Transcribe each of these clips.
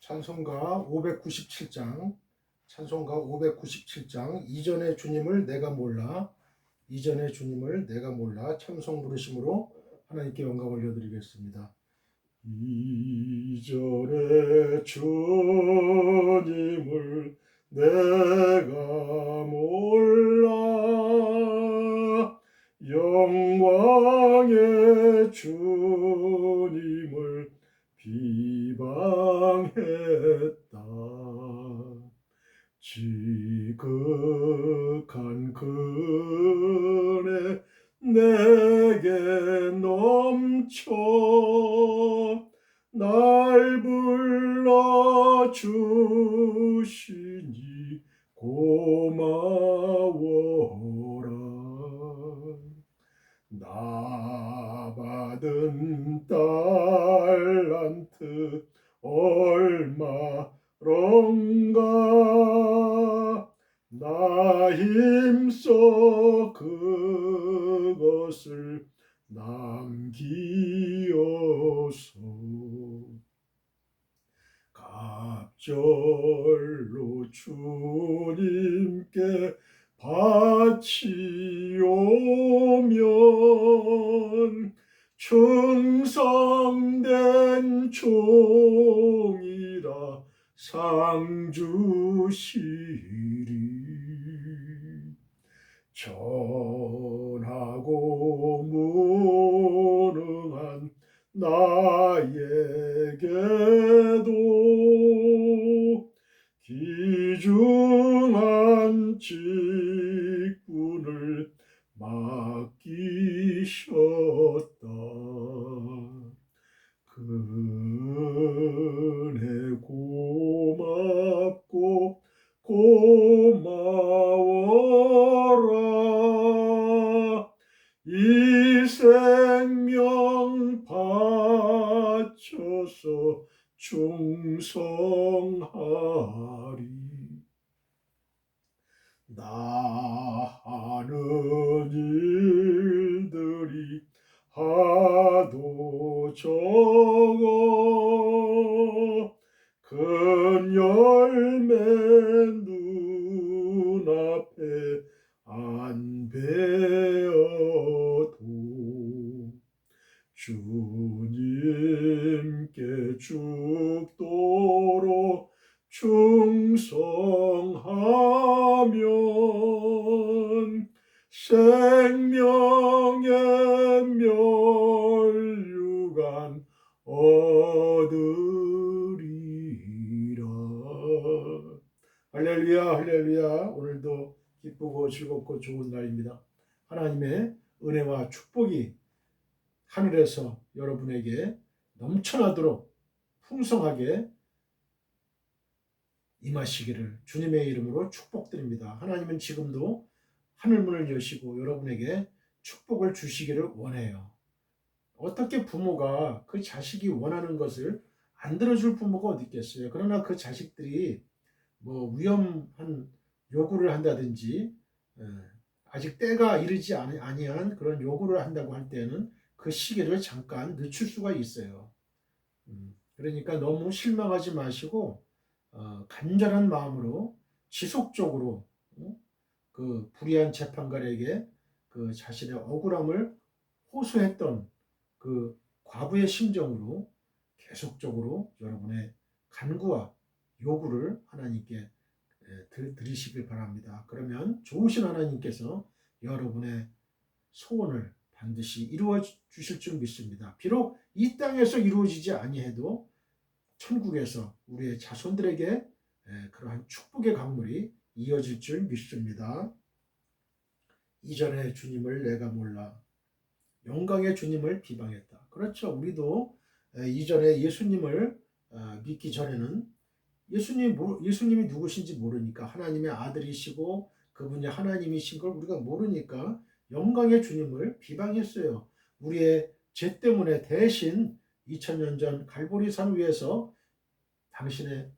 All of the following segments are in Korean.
찬송가 597장, 찬송가 597장, 이전의 주님을 내가 몰라, 이전의 주님을 내가 몰라, 찬송 부르심으로 하나님께 영광 올려드리겠습니다. 이전의 주님을 내가 몰라, 영광의 주님을 비방했다. 지극한 그네 내게 넘쳐 날 불러 주시니 고마워라. 나 받은 달란트 얼마런가, 나 힘써 그것을 남기어서 갑절로 주님께 바치오면 충성된 종이라 상 주시리. 전하고 무능한 나에게도 귀중한 직분을 맡기셨다. 그네 고맙고 고마워라. 이 생명 바쳐서 충성하리. 나 하는 일들이 하도 적어 큰 열매 눈앞에 안 베어도 주님께 죽도록 충성하면 생명의 면류관 얻으리라. 할렐루야, 할렐루야. 오늘도 기쁘고 즐겁고 좋은 날입니다. 하나님의 은혜와 축복이 하늘에서 여러분에게 넘쳐나도록 풍성하게 임하시기를 주님의 이름으로 축복드립니다. 하나님은 지금도 하늘문을 여시고 여러분에게 축복을 주시기를 원해요. 어떻게 부모가 그 자식이 원하는 것을 안 들어줄 부모가 어디 있겠어요. 그러나 그 자식들이 뭐 위험한 요구를 한다든지 아직 때가 이르지 아니한 그런 요구를 한다고 할 때는 그 시기를 잠깐 늦출 수가 있어요. 그러니까 너무 실망하지 마시고 간절한 마음으로 지속적으로 그 불의한 재판관에게 그 자신의 억울함을 호소했던 그 과부의 심정으로 계속적으로 여러분의 간구와 요구를 하나님께 드리시길 바랍니다. 그러면 좋으신 하나님께서 여러분의 소원을 반드시 이루어 주실 줄 믿습니다. 비록 이 땅에서 이루어지지 아니해도 천국에서 우리의 자손들에게 그러한 축복의 강물이 이어질 줄 믿습니다. 이전에 주님을 내가 몰라, 영광의 주님을 비방했다. 그렇죠. 우리도 이전에 예수님을 믿기 전에는 예수님이 누구신지 모르니까, 하나님의 아들이시고 그분이 하나님이신 걸 우리가 모르니까 영광의 주님을 비방했어요. 우리의 죄 때문에 대신 2000년 전 갈보리산 위에서 당신의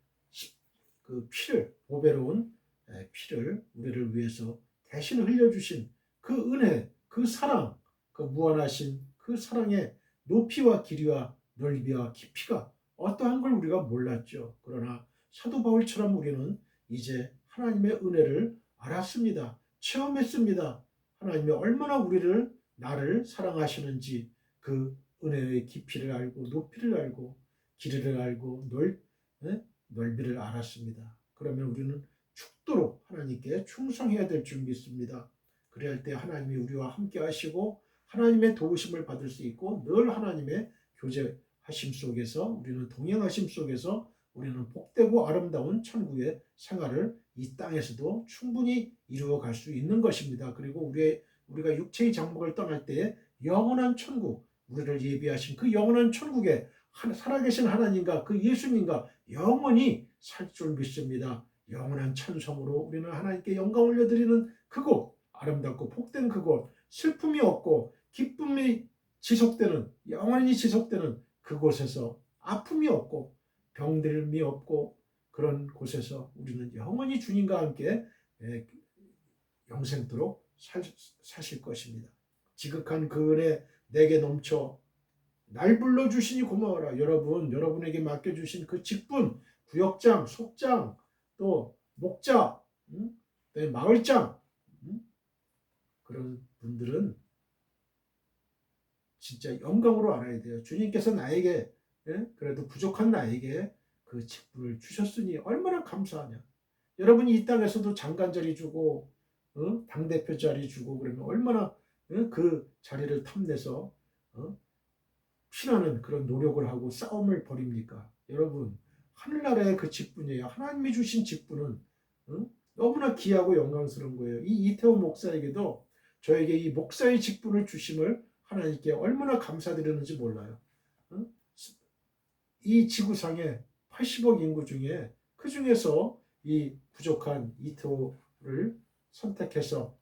그 피를, 보배로운 피를 우리를 위해서 대신 흘려주신 그 은혜, 그 사랑, 그 무한하신 그 사랑의 높이와 길이와 넓이와 깊이가 어떠한 걸 우리가 몰랐죠. 그러나 사도 바울처럼 우리는 이제 하나님의 은혜를 알았습니다. 체험했습니다. 하나님이 얼마나 나를 사랑하시는지 그 은혜의 깊이를 알고 높이를 알고 길이를 알고 넓이를 알았습니다. 그러면 우리는 죽도록 하나님께 충성해야 될 줄 믿습니다. 그래야 할 때 하나님이 우리와 함께 하시고 하나님의 도우심을 받을 수 있고 늘 하나님의 교제하심 속에서 우리는 동행하심 속에서 우리는 복되고 아름다운 천국의 생활을 이 땅에서도 충분히 이루어갈 수 있는 것입니다. 그리고 우리가 육체의 장막을 떠날 때 영원한 천국, 우리를 예비하신 그 영원한 천국에 살아계신 하나님과 그 예수님과 영원히 살 줄 믿습니다. 영원한 천성으로 우리는 하나님께 영광 올려드리는 그곳, 아름답고 복된 그곳, 슬픔이 없고 기쁨이 지속되는, 영원히 지속되는 그곳에서 아픔이 없고 병들음이 없고 그런 곳에서 우리는 영원히 주님과 함께 영생토록 사실 것입니다. 지극한 그 은혜 내게 넘쳐 날 불러주시니 고마워라. 여러분에게 맡겨주신 그 직분, 구역장, 속장, 또 목자, 또 마을장, 그런 분들은 진짜 영광으로 알아야 돼요. 주님께서 나에게, 그래도 부족한 나에게 그 직분을 주셨으니 얼마나 감사하냐. 여러분이 이 땅에서도 장관 자리 주고 당대표 자리 주고 그러면 얼마나 그 자리를 탐내서 피나는 그런 노력을 하고 싸움을 벌입니까? 여러분, 하늘나라의 그 직분이에요. 하나님이 주신 직분은 너무나 귀하고 영광스러운 거예요. 이 이태원 목사에게도 저에게 이 목사의 직분을 주심을 하나님께 얼마나 감사드렸는지 몰라요. 이 지구상에 80억 인구 중에 그 중에서 이 부족한 이태호를 선택해서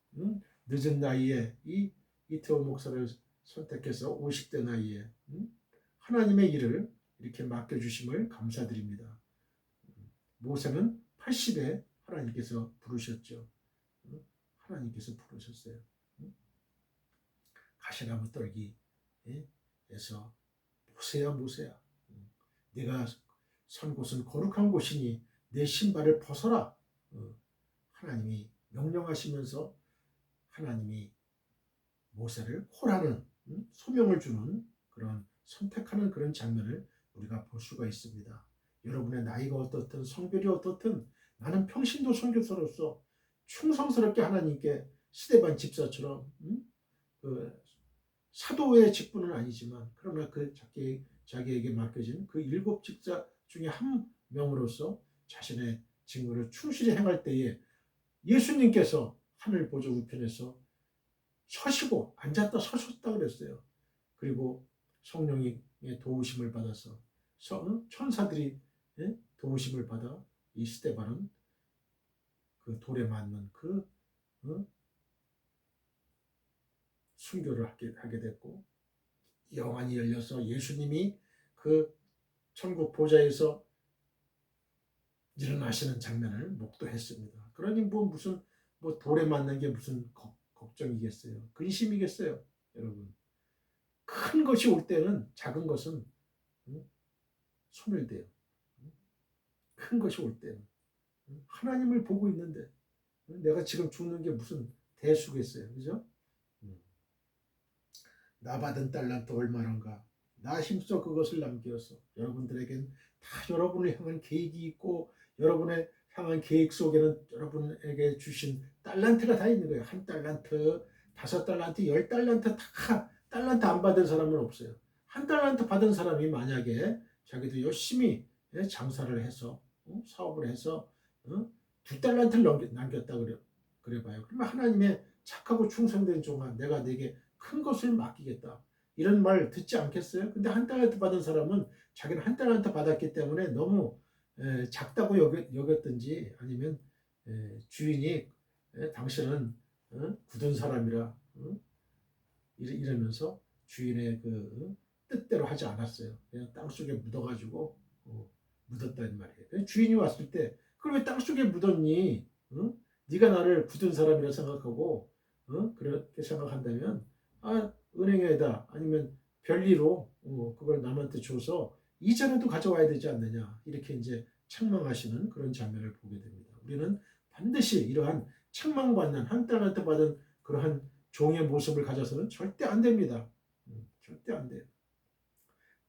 늦은 나이에 이 이태호 목사를 선택해서 50대 나이에 하나님의 일을 이렇게 맡겨주심을 감사드립니다. 모세는 80에 하나님께서 부르셨죠. 하나님께서 부르셨어요. 가시나무 떨기에서 모세야 내가 선 곳은 거룩한 곳이니 내 신발을 벗어라. 하나님이 명령하시면서 하나님이 모세를 홀하는 소명을 주는 그런 선택하는 그런 장면을 우리가 볼 수가 있습니다. 여러분의 나이가 어떻든 성별이 어떻든 나는 평신도 선교사로서 충성스럽게 하나님께 스데반 집사처럼 그 사도의 직분은 아니지만 그러나 그 자기에게 맡겨진 그 7 집사 중에 한 명으로서 자신의 직무를 충실히 행할 때에 예수님께서 하늘 보좌 우편에서 서시고 앉았다 서셨다 그랬어요. 그리고 성령의 도우심을 받아서 천사들이 도우심을 받아 이 스데반은 그 돌에 맞는 그 순교를 하게 됐고 영안이 열려서 예수님이 그 천국 보좌에서 일어나시는 장면을 목도했습니다. 그러니 무슨 돌에 맞는 게 무슨 걱정이겠어요. 근심이겠어요. 여러분. 큰 것이 올 때는 작은 것은 소멸돼요. 큰 것이 올 때는 하나님을 보고 있는데 내가 지금 죽는 게 무슨 대수겠어요. 그죠? 나 받은 달란트 얼마란가? 나 힘써 그것을 남겼어. 여러분들에겐 다 여러분을 향한 계획이 있고 여러분의 향한 계획 속에는 여러분에게 주신 달란트가 다 있는 거예요. 1달란트, 5달란트, 10달란트 다 달란트 안 받은 사람은 없어요. 1달란트 받은 사람이 만약에 자기도 열심히 장사를 해서 사업을 해서 2달란트를 남겼다 그래 봐요. 그러면 하나님의 착하고 충성된 종아 내가 내게 큰 것을 맡기겠다. 이런 말 듣지 않겠어요? 근데 1달란트 받은 사람은 자기는 1달란트 받았기 때문에 너무 작다고 여겼든지 아니면 주인이 당신은 굳은 사람이라 이러면서 주인의 그 뜻대로 하지 않았어요. 그냥 땅속에 묻어가지고 묻었다는 말이에요. 주인이 왔을 때 그걸 왜 땅속에 묻었니? 네가 나를 굳은 사람이라 생각하고 그렇게 생각한다면 은행에다 아니면 별리로 그걸 남한테 줘서 이전에도 가져와야 되지 않느냐, 이렇게 이제 책망하시는 그런 장면을 보게 됩니다. 우리는 반드시 이러한 책망받는, 한 달란트 받은 그러한 종의 모습을 가져서는 절대 안 됩니다. 절대 안 돼요.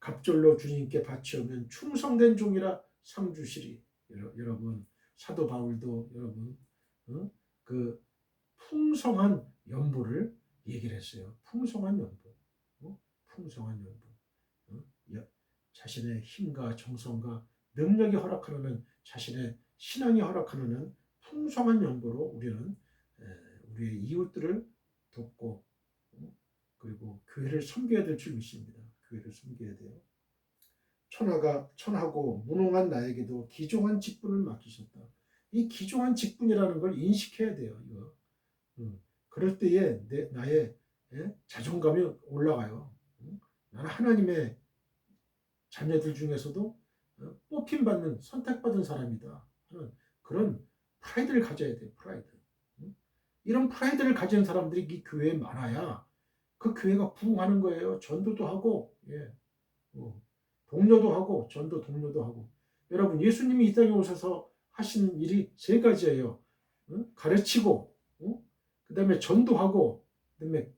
갑절로 주님께 바치오면 충성된 종이라 상 주시리. 여러분, 사도 바울도 여러분 그 풍성한 연보를 얘기를 했어요. 풍성한 연보, 풍성한 연보. 자신의 힘과 정성과 능력이 허락하는, 자신의 신앙이 허락하는 풍성한 연보로 우리는 우리의 이웃들을 돕고, 그리고 교회를 섬겨야 될 줄 믿습니다. 교회를 섬겨야 돼요. 천하고 무능한 나에게도 귀중한 직분을 맡기셨다. 이 귀중한 직분이라는 걸 인식해야 돼요. 이거. 그럴 때에 나의 자존감이 올라가요. 나는 하나님의 자녀들 중에서도 뽑힘받는, 선택받은 사람이다 하는 그런 프라이드를 가져야 돼요. 프라이드. 이런 프라이드를 가진 사람들이 이 교회에 많아야 그 교회가 부흥하는 거예요. 전도도 하고, 동료도 하고, 전도 동료도 하고. 여러분, 예수님이 이 땅에 오셔서 하신 일이 세 가지예요. 가르치고, 그 다음에 전도하고, 그 다음에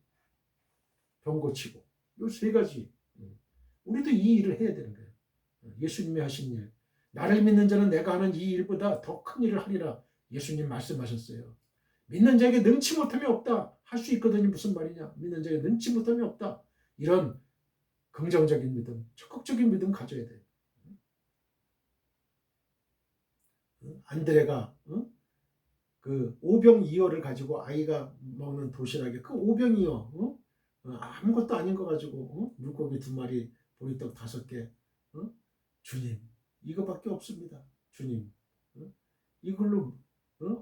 병 고치고. 이 세 가지. 우리도 이 일을 해야 되는 거예요. 예수님이 하신 일. 나를 믿는 자는 내가 하는 이 일보다 더 큰 일을 하리라. 예수님 말씀하셨어요. 믿는 자에게 능치 못함이 없다. 할 수 있거든요. 무슨 말이냐. 믿는 자에게 능치 못함이 없다. 이런 긍정적인 믿음, 적극적인 믿음 가져야 돼요. 안드레가 그 오병이어를 가지고 아이가 먹는 도시락에 그 오병이어 아무것도 아닌 거 가지고 물고기 2마리, 보리떡 5개, 주님 이거밖에 없습니다. 주님 이걸로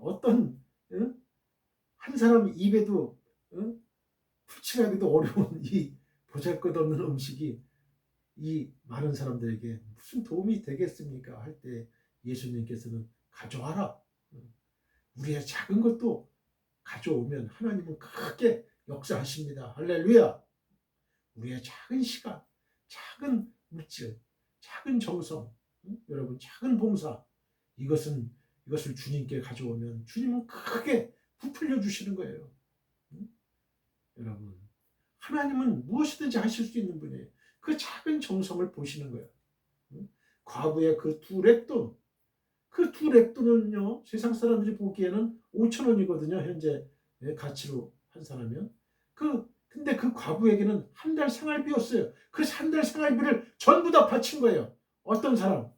어떤 한 사람 입에도 풀칠하기도 어려운 이 보잘것없는 음식이 이 많은 사람들에게 무슨 도움이 되겠습니까? 할 때 예수님께서는 가져와라. 우리의 작은 것도 가져오면 하나님은 크게 역사하십니다. 할렐루야. 우리의 작은 시간, 작은 물질, 작은 정성, 여러분 작은 봉사, 이것을 주님께 가져오면 주님은 크게 부풀려 주시는 거예요. 여러분, 하나님은 무엇이든지 하실 수 있는 분이에요. 그 작은 정성을 보시는 거예요. 과부의 그 2렙돈, 그 2렙돈은요, 세상 사람들이 보기에는 5,000원이거든요. 현재 가치로 환산하면. 근데 그 과부에게는 한 달 생활비였어요. 그 한 달 생활비를 전부 다 바친 거예요. 어떤 사람?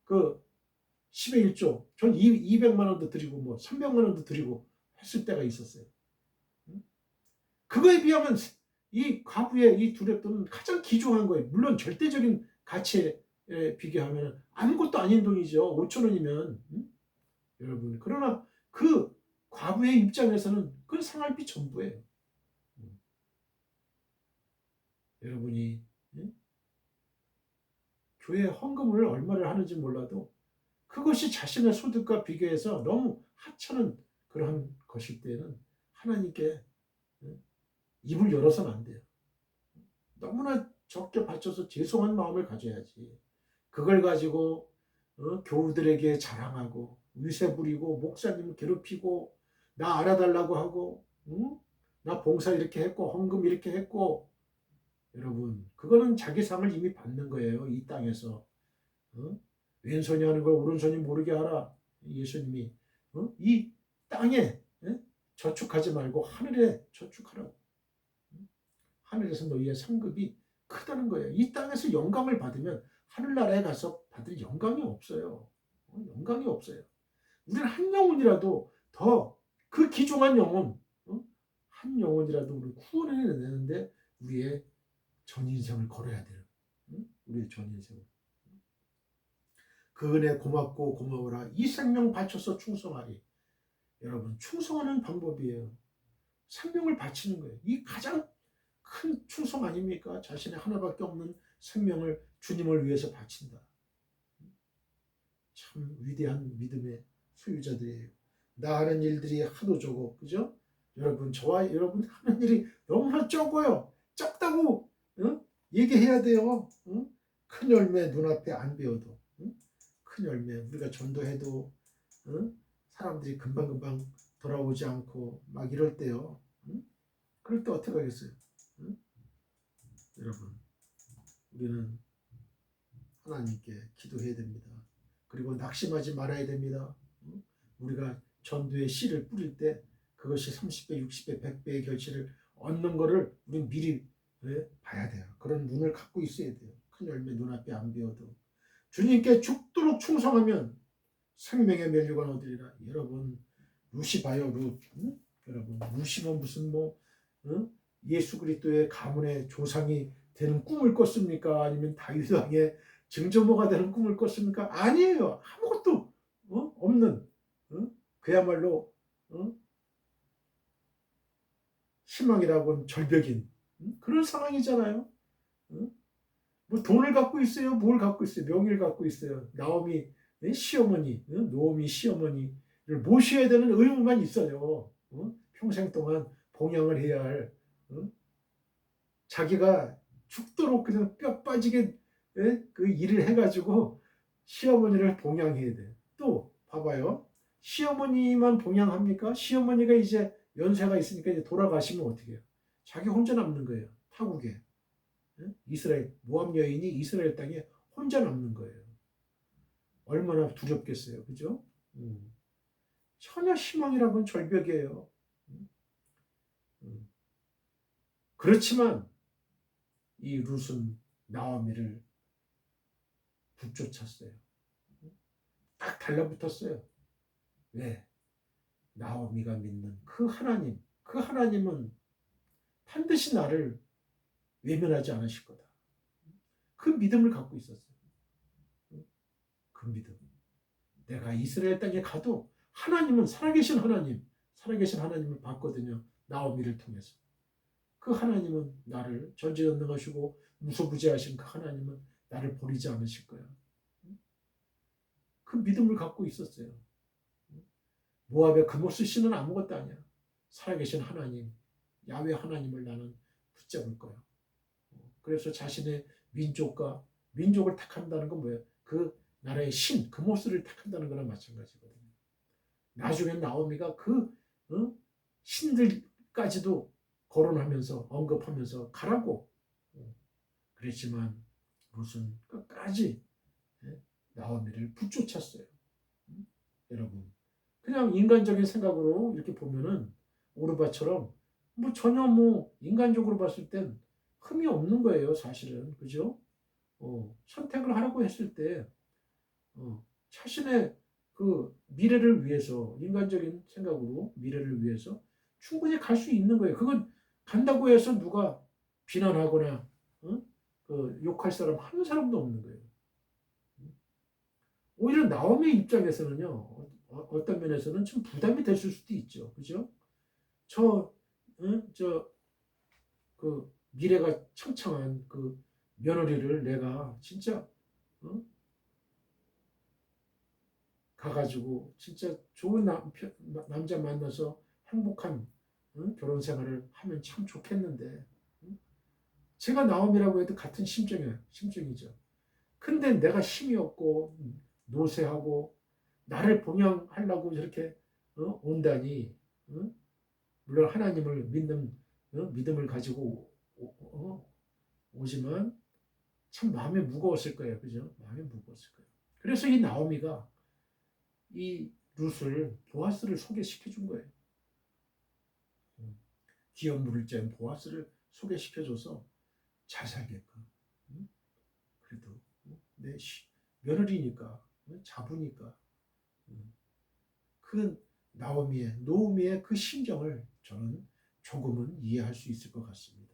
그 10의 1조. 전 200만 원도 드리고 뭐 300만 원도 드리고 했을 때가 있었어요. 그거에 비하면 이 과부의 이 2렙돈은 가장 귀중한 거예요. 물론 절대적인 가치에 비교하면 아무것도 아닌 돈이죠. 5,000원이면. 여러분, 그러나 그 과부의 입장에서는 그 생활비 전부예요. 여러분이 교회 헌금을 얼마를 하는지 몰라도 그것이 자신의 소득과 비교해서 너무 하찮은 그러한 것일 때는 하나님께 입을 열어서는 안 돼요. 너무나 적게 바쳐서 죄송한 마음을 가져야지. 그걸 가지고 교우들에게 자랑하고 위세 부리고 목사님 괴롭히고 나 알아달라고 하고 나 봉사 이렇게 했고 헌금 이렇게 했고. 여러분, 그거는 자기 상을 이미 받는 거예요. 이 땅에서. 왼손이 하는 걸 오른손이 모르게 하라. 예수님이 이 땅에 저축하지 말고 하늘에 저축하라고. 하늘에서 너희의 상급이 크다는 거예요. 이 땅에서 영광을 받으면 하늘나라에 가서 받을 영광이 없어요. 영광이 없어요. 우리는 한 영혼이라도 더 그 귀중한 영혼, 한 영혼이라도 우리를 구원해내는데 우리의 전 인생을 걸어야 돼요. 우리의 전 인생을. 그 은혜 고맙고 고마워라. 이 생명 바쳐서 충성하리. 여러분, 충성하는 방법이에요. 생명을 바치는 거예요. 이 가장 큰 충성 아닙니까? 자신의 하나밖에 없는 생명을 주님을 위해서 바친다. 참 위대한 믿음의 소유자들이에요. 나 하는 일들이 하도 적어. 그죠? 여러분, 저와 여러분 하는 일이 너무나 적어요. 적다고 얘기해야 돼요. 큰 열매 눈앞에 안 배워도, 응? 큰 열매 우리가 전도해도, 응? 사람들이 금방금방 돌아오지 않고 막 이럴 때요. 응? 그럴 때 어떻게 하겠어요? 응? 여러분, 우리는 하나님께 기도해야 됩니다. 그리고 낙심하지 말아야 됩니다. 응? 우리가 전도의 씨를 뿌릴 때 그것이 30배, 60배, 100배의 결실을 얻는 것을 우리 미리 봐야 돼요. 그런 눈을 갖고 있어야 돼요. 큰 열매 눈앞에 안 비어도 주님께 죽도록 충성하면 생명의 멸류관 얻으리라. 여러분 루시 봐요, 루. 응? 여러분 루시는 무슨 뭐 예수 그리스도의 가문의 조상이 되는 꿈을 꿨습니까? 아니면 다윗 왕의 증조모가 되는 꿈을 꿨습니까? 아니에요. 아무것도 없는 그야말로 희망이라고는 절벽인 그런 상황이잖아요. 뭐 돈을 갖고 있어요. 뭘 갖고 있어요. 명예를 갖고 있어요. 나오미 시어머니, 노오미 시어머니를 모셔야 되는 의무만 있어요. 평생 동안 봉양을 해야 할 자기가 죽도록 그냥 뼈 빠지게 그 일을 해가지고 시어머니를 봉양해야 돼. 또 봐봐요. 시어머니만 봉양합니까? 시어머니가 이제 연세가 있으니까 이제 돌아가시면 어떻게 해요? 자기 혼자 남는 거예요. 타국에. 이스라엘 모압 여인이 이스라엘 땅에 혼자 남는 거예요. 얼마나 두렵겠어요, 그죠? 전혀 희망이라고는 절벽이에요. 그렇지만 이 룻은 나오미를 붙쫓았어요. 딱 달라붙었어요. 왜? 나오미가 믿는 그 하나님, 그 하나님은 반드시 나를 외면하지 않으실 거다. 그 믿음을 갖고 있었어요. 그 믿음. 내가 이스라엘 땅에 가도 하나님은 살아계신 하나님, 살아계신 하나님을 봤거든요. 나오미를 통해서. 그 하나님은 나를 전지전능하시고 무소부지하신 그 하나님은 나를 버리지 않으실 거야. 그 믿음을 갖고 있었어요. 모압의 그모스 씨는 아무것도 아니야. 살아계신 하나님, 야훼 하나님을 나는 붙잡을 거야. 그래서 자신의 민족을 택한다는 건 뭐예요? 그 나라의 신, 그모스를 택한다는 거랑 마찬가지거든요. 나중에 나오미가 그 신들까지도 거론하면서 언급하면서 가라고 그랬지만 룻은 끝까지 나오미를 붙쫓았어요. 여러분 그냥 인간적인 생각으로 이렇게 보면은 오르바처럼 뭐 전혀 뭐 인간적으로 봤을 땐 흠이 없는 거예요, 사실은. 그죠? 선택을 하라고 했을 때 자신의 그 미래를 위해서 인간적인 생각으로 미래를 위해서 충분히 갈 수 있는 거예요. 그건 간다고 해서 누가 비난하거나 그 욕할 사람 한 사람도 없는 거예요. 오히려 나오미 입장에서는요, 어떤 면에서는 좀 부담이 됐을 수도 있죠. 그죠? 저, 그 미래가 창창한 그 며느리를 내가 진짜, 가가지고 진짜 좋은 남자 만나서 행복한 결혼 생활을 하면 참 좋겠는데, 제가 나오미라고 해도 같은 심정이죠. 근데 내가 힘이 없고, 노쇠하고, 나를 봉양하려고 저렇게 온다니, 물론 하나님을 믿는 믿음을 가지고 오지만 참 마음이 무거웠을 거예요. 그죠? 마음이 무거웠을 거예요. 그래서 이 나오미가 이 룻을 보아스를 소개시켜 준 거예요. 기업 물을 짠 보아스를 소개시켜 줘서 잘 살게끔. 그래도 내 며느리니까 자부니까 그 노미의 그 심정을 저는 조금은 이해할 수 있을 것 같습니다.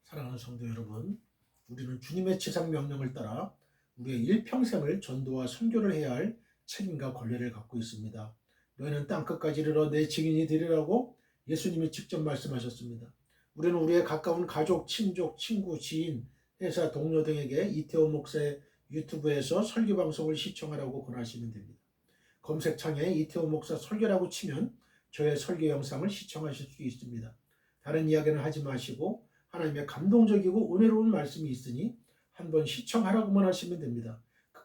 사랑하는 성도 여러분, 우리는 주님의 지상 명령을 따라 우리의 일평생을 전도와 선교를 해야 할 책임과 권리를 갖고 있습니다. 너희는 땅끝까지 이르러 내 증인이 되리라고 예수님이 직접 말씀하셨습니다. 우리는 우리의 가까운 가족, 친족, 친구, 지인, 회사 동료 등에게 이태호 목사의 유튜브에서 설교 방송을 시청하라고 권하시면 됩니다. 검색창에 이태호 목사 설교라고 치면 저의 설교 영상을 시청하실 수 있습니다. 다른 이야기는 하지 마시고 하나님의 감동적이고 은혜로운 말씀이 있으니 한번 시청하라고만 하시면 됩니다.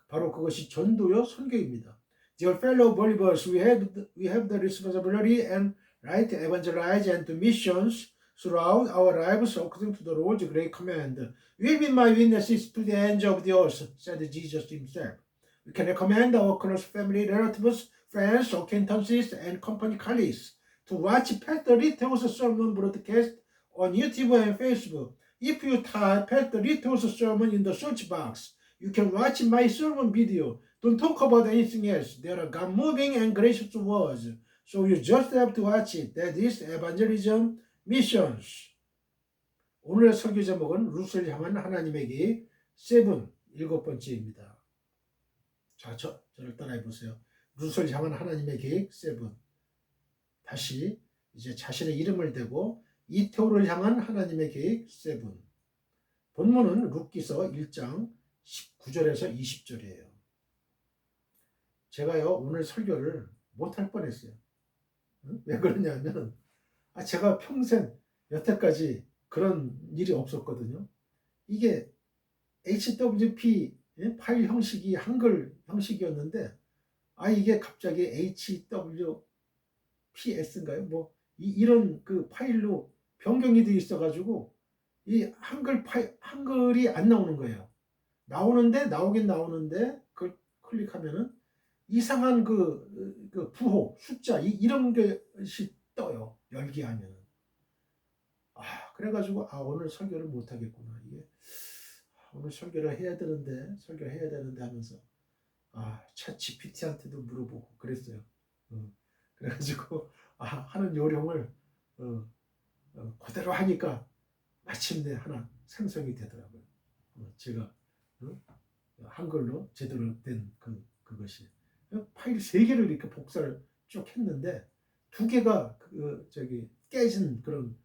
바로 그것이 전도요 설교입니다. Dear fellow believers, we have the responsibility and right to evangelize and to missions throughout our lives according to the Lord's great command. You have been my witnesses to the ends of the earth, said Jesus himself. We can recommend our close family, relatives, friends, acquaintances, and company colleagues to watch Pastor Litto's sermon broadcast on YouTube and Facebook. If you type Pastor Litto's sermon in the search box, you can watch my sermon video. Don't talk about anything else. There are God-moving and gracious words. So you just have to watch it. That is evangelism missions. 오늘의 설교 제목은 룻을 향한 하나님의 계획 7번째입니다. 자, 저를 따라해 보세요. 룻을 향한 하나님의 계획 7. 다시 이제 자신의 이름을 대고 이태호를 향한 하나님의 계획 7. 본문은 룻기서 1장 19절에서 20절이에요. 제가요 오늘 설교를 못할 뻔했어요. 왜 그러냐면 제가 평생 여태까지 그런 일이 없었거든요. 이게 HWP 파일 형식이 한글 형식이었는데 이게 갑자기 HWPS인가요? 뭐 이런 그 파일로 변경이 되어 있어가지고 이 한글이 안 나오는 거예요. 나오긴 나오는데 그걸 클릭하면은 이상한 그 부호, 숫자 이런 것이 떠요. 열기하면은. 그래가지고 오늘 설교를 못 하겠구나. 이게 오늘 설교해야 되는데 하면서 챗 GPT한테도 물어보고 그랬어요. 그래가지고 하는 요령을 그대로 하니까 마침내 하나 생성이 되더라고요. 제가 한글로 제대로 된 그것이 파일 3개를 이렇게 복사를 쭉 했는데 2개가 깨진 그런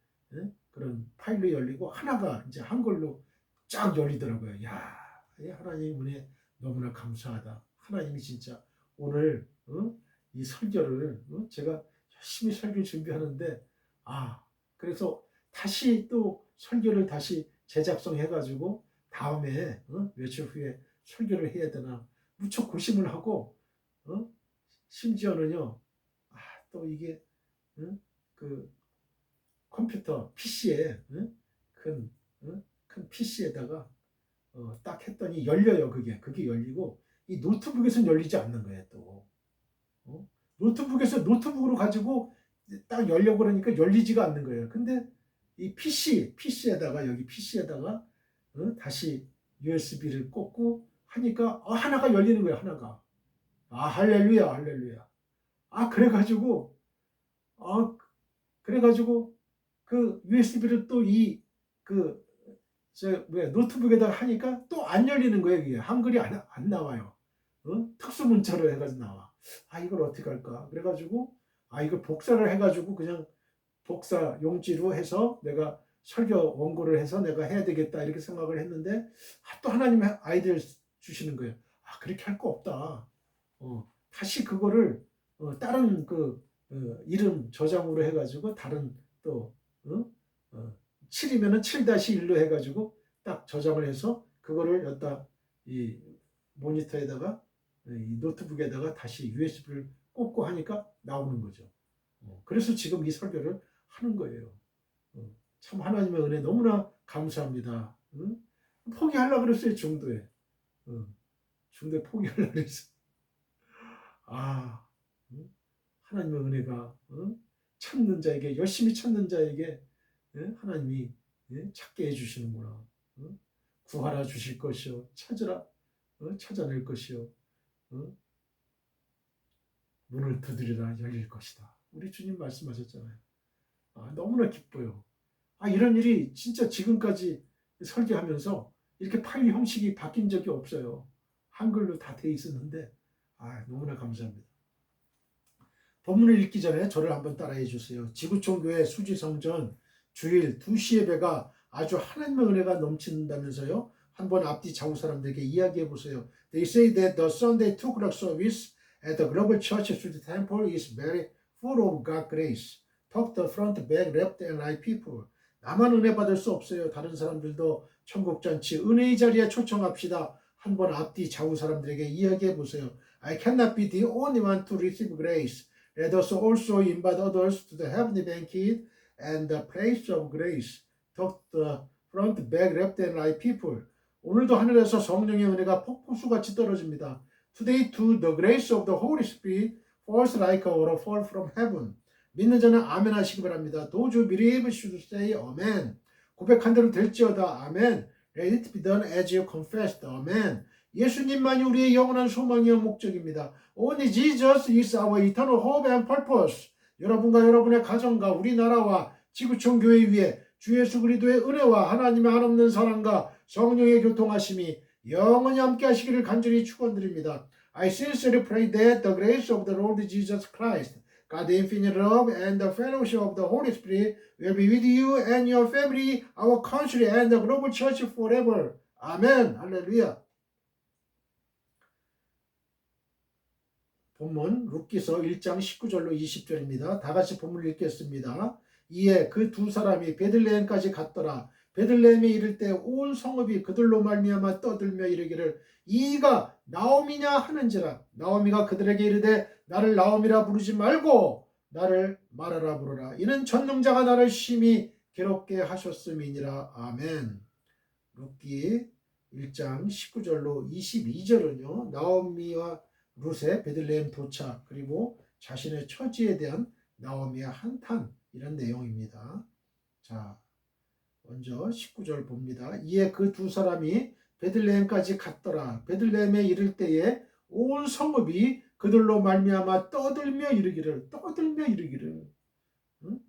파일로 열리고 하나가 이제 한글로 쫙 열리더라고요. 야, 하나님 은혜 너무나 감사하다. 하나님이 진짜 오늘 이 설교를 제가 열심히 설교 준비하는데 그래서 다시 또 설교를 다시 재작성해가지고 다음에 며칠 후에 설교를 해야 되나 무척 고심을 하고 심지어는요 또 이게 그 컴퓨터 PC에 큰 PC에다가 딱 했더니 열려요. 그게 열리고 이 노트북에서는 열리지 않는 거예요. 또 노트북으로 가지고 딱 열려고 그러니까 열리지가 않는 거예요. 근데 이 PC에다가 여기 PC에다가 다시 USB를 꽂고 하니까 하나가 열리는 거예요. 하나가. 할렐루야. 그래가지고 그 USB를 또 노트북에다가 하니까 또 안 열리는 거예요. 이게 한글이 안 나와요. 특수 문자로 해가지고 나와. 이걸 어떻게 할까? 그래가지고 이걸 복사를 해가지고 그냥 복사 용지로 해서 내가 설교 원고를 해서 내가 해야 되겠다 이렇게 생각을 했는데 또 하나님의 아이디어를 주시는 거예요. 그렇게 할 거 없다. 다시 그거를 다른 이름 저장으로 해가지고 다른 또 7이면은 7-1로 해가지고 딱 저장을 해서 그거를 여기다 이 모니터에다가 이 노트북에다가 다시 USB를 꽂고 하니까 나오는 거죠. 그래서 지금 이 설교를 하는 거예요. 참 하나님의 은혜 너무나 감사합니다. 포기하려고 그랬어요. 중도에 포기하려고 그랬어요. 하나님의 은혜가 찾는 자에게 열심히 찾는 자에게 하나님이 찾게 해주시는구나. 구하라 주실 것이요 찾으라 찾아낼 것이요 문을 두드리라 열릴 것이다. 우리 주님 말씀하셨잖아요. 너무나 기뻐요. 이런 일이 진짜 지금까지 설교하면서 이렇게 파일 형식이 바뀐 적이 없어요. 한글로 다 돼 있었는데 너무나 감사합니다. 본문을 읽기 전에 저를 한번 따라해 주세요. 지구촌교회 수지성전 주일 2시 예배가 아주 하나님의 은혜가 넘친다면서요. 한번 앞뒤 좌우 사람들에게 이야기해 보세요. They say that the Sunday 2 o'clock service at the Global Church Street Temple is very full of God's grace. Top the front, back, left and right people. 나만 은혜 받을 수 없어요. 다른 사람들도 천국잔치 은혜의 자리에 초청합시다. 한번 앞뒤 좌우 사람들에게 이야기해 보세요. I cannot be the only one to receive grace. Let us also invite others to the heavenly banquet and the place of grace. Top the front, back, left and right people. 오늘도 하늘에서 성령의 은혜가 폭포수같이 떨어집니다. Today too the grace of the Holy Spirit falls like a waterfall from heaven. 믿는 자는 아멘 하시기 바랍니다. Those who believe should say amen. 고백한 대로 될지어다. 아멘. Let it be done as you confessed. 아멘. 예수님만이 우리의 영원한 소망이요 목적입니다. Only Jesus is our eternal hope and purpose. 여러분과 여러분의 가정과 우리나라와 지구촌 교회 위에 주 예수 그리스도의 은혜와 하나님의 한없는 사랑과 성령의 교통하심이 영원히 함께 하시기를 간절히 축원드립니다. I sincerely pray that the grace of the Lord Jesus Christ, God's infinite love and the fellowship of the Holy Spirit will be with you and your family, our country and the global church forever. 아멘. 할렐루야. 본문 룻기서 1장 19절로 20절입니다. 다 같이 본문을 읽겠습니다. 이에 그 두 사람이 베들레헴까지 갔더라. 베들레헴에 이를 때 온 성읍이 그들로 말미암아 떠들며 이르기를 이가 나옴이냐 하는지라. 나오미가 그들에게 이르되 나를 나옴이라 부르지 말고 나를 마라라 부르라. 이는 전능자가 나를 심히 괴롭게 하셨음이니라. 아멘. 룻기 1장 19절로 22절은요. 나오미와 룻의 베들레헴 도착 그리고 자신의 처지에 대한 나오미의 한탄 이런 내용입니다. 자, 먼저 19절 봅니다. 이에 그 두 사람이 베들레헴까지 갔더라. 베들레헴에 이를 때에 온 성읍이 그들로 말미암아 떠들며 이르기를 응?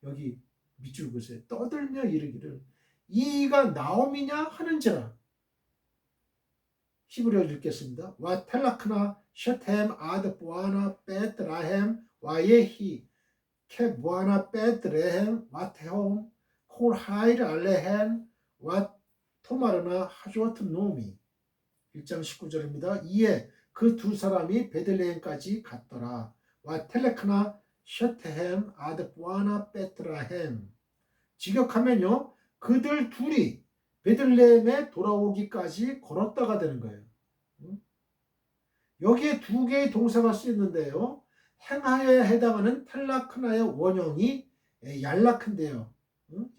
여기 밑줄 보세요. 떠들며 이르기를 이가 나옴이냐 하는지라. 히브리어 읽겠습니다. 와 텔라크나 셔템 아드 보아나 베트라헴 와예히 케 보아나 베트레헴 와테홈 콜하이르 알레헨 와 토마르나 하조트 노미. 1장 19절입니다. 이에 그 두 사람이 베들레헴까지 갔더라. 와 텔레크나 셔테헴 아드 보아나 베트라헴. 직역하면요. 그들 둘이 베들레헴에 돌아오기까지 걸었다가 되는 거예요. 여기에 두 개의 동사가 쓰였는데요. 행하여에 해당하는 텔라크나의 원형이 얄라크인데요.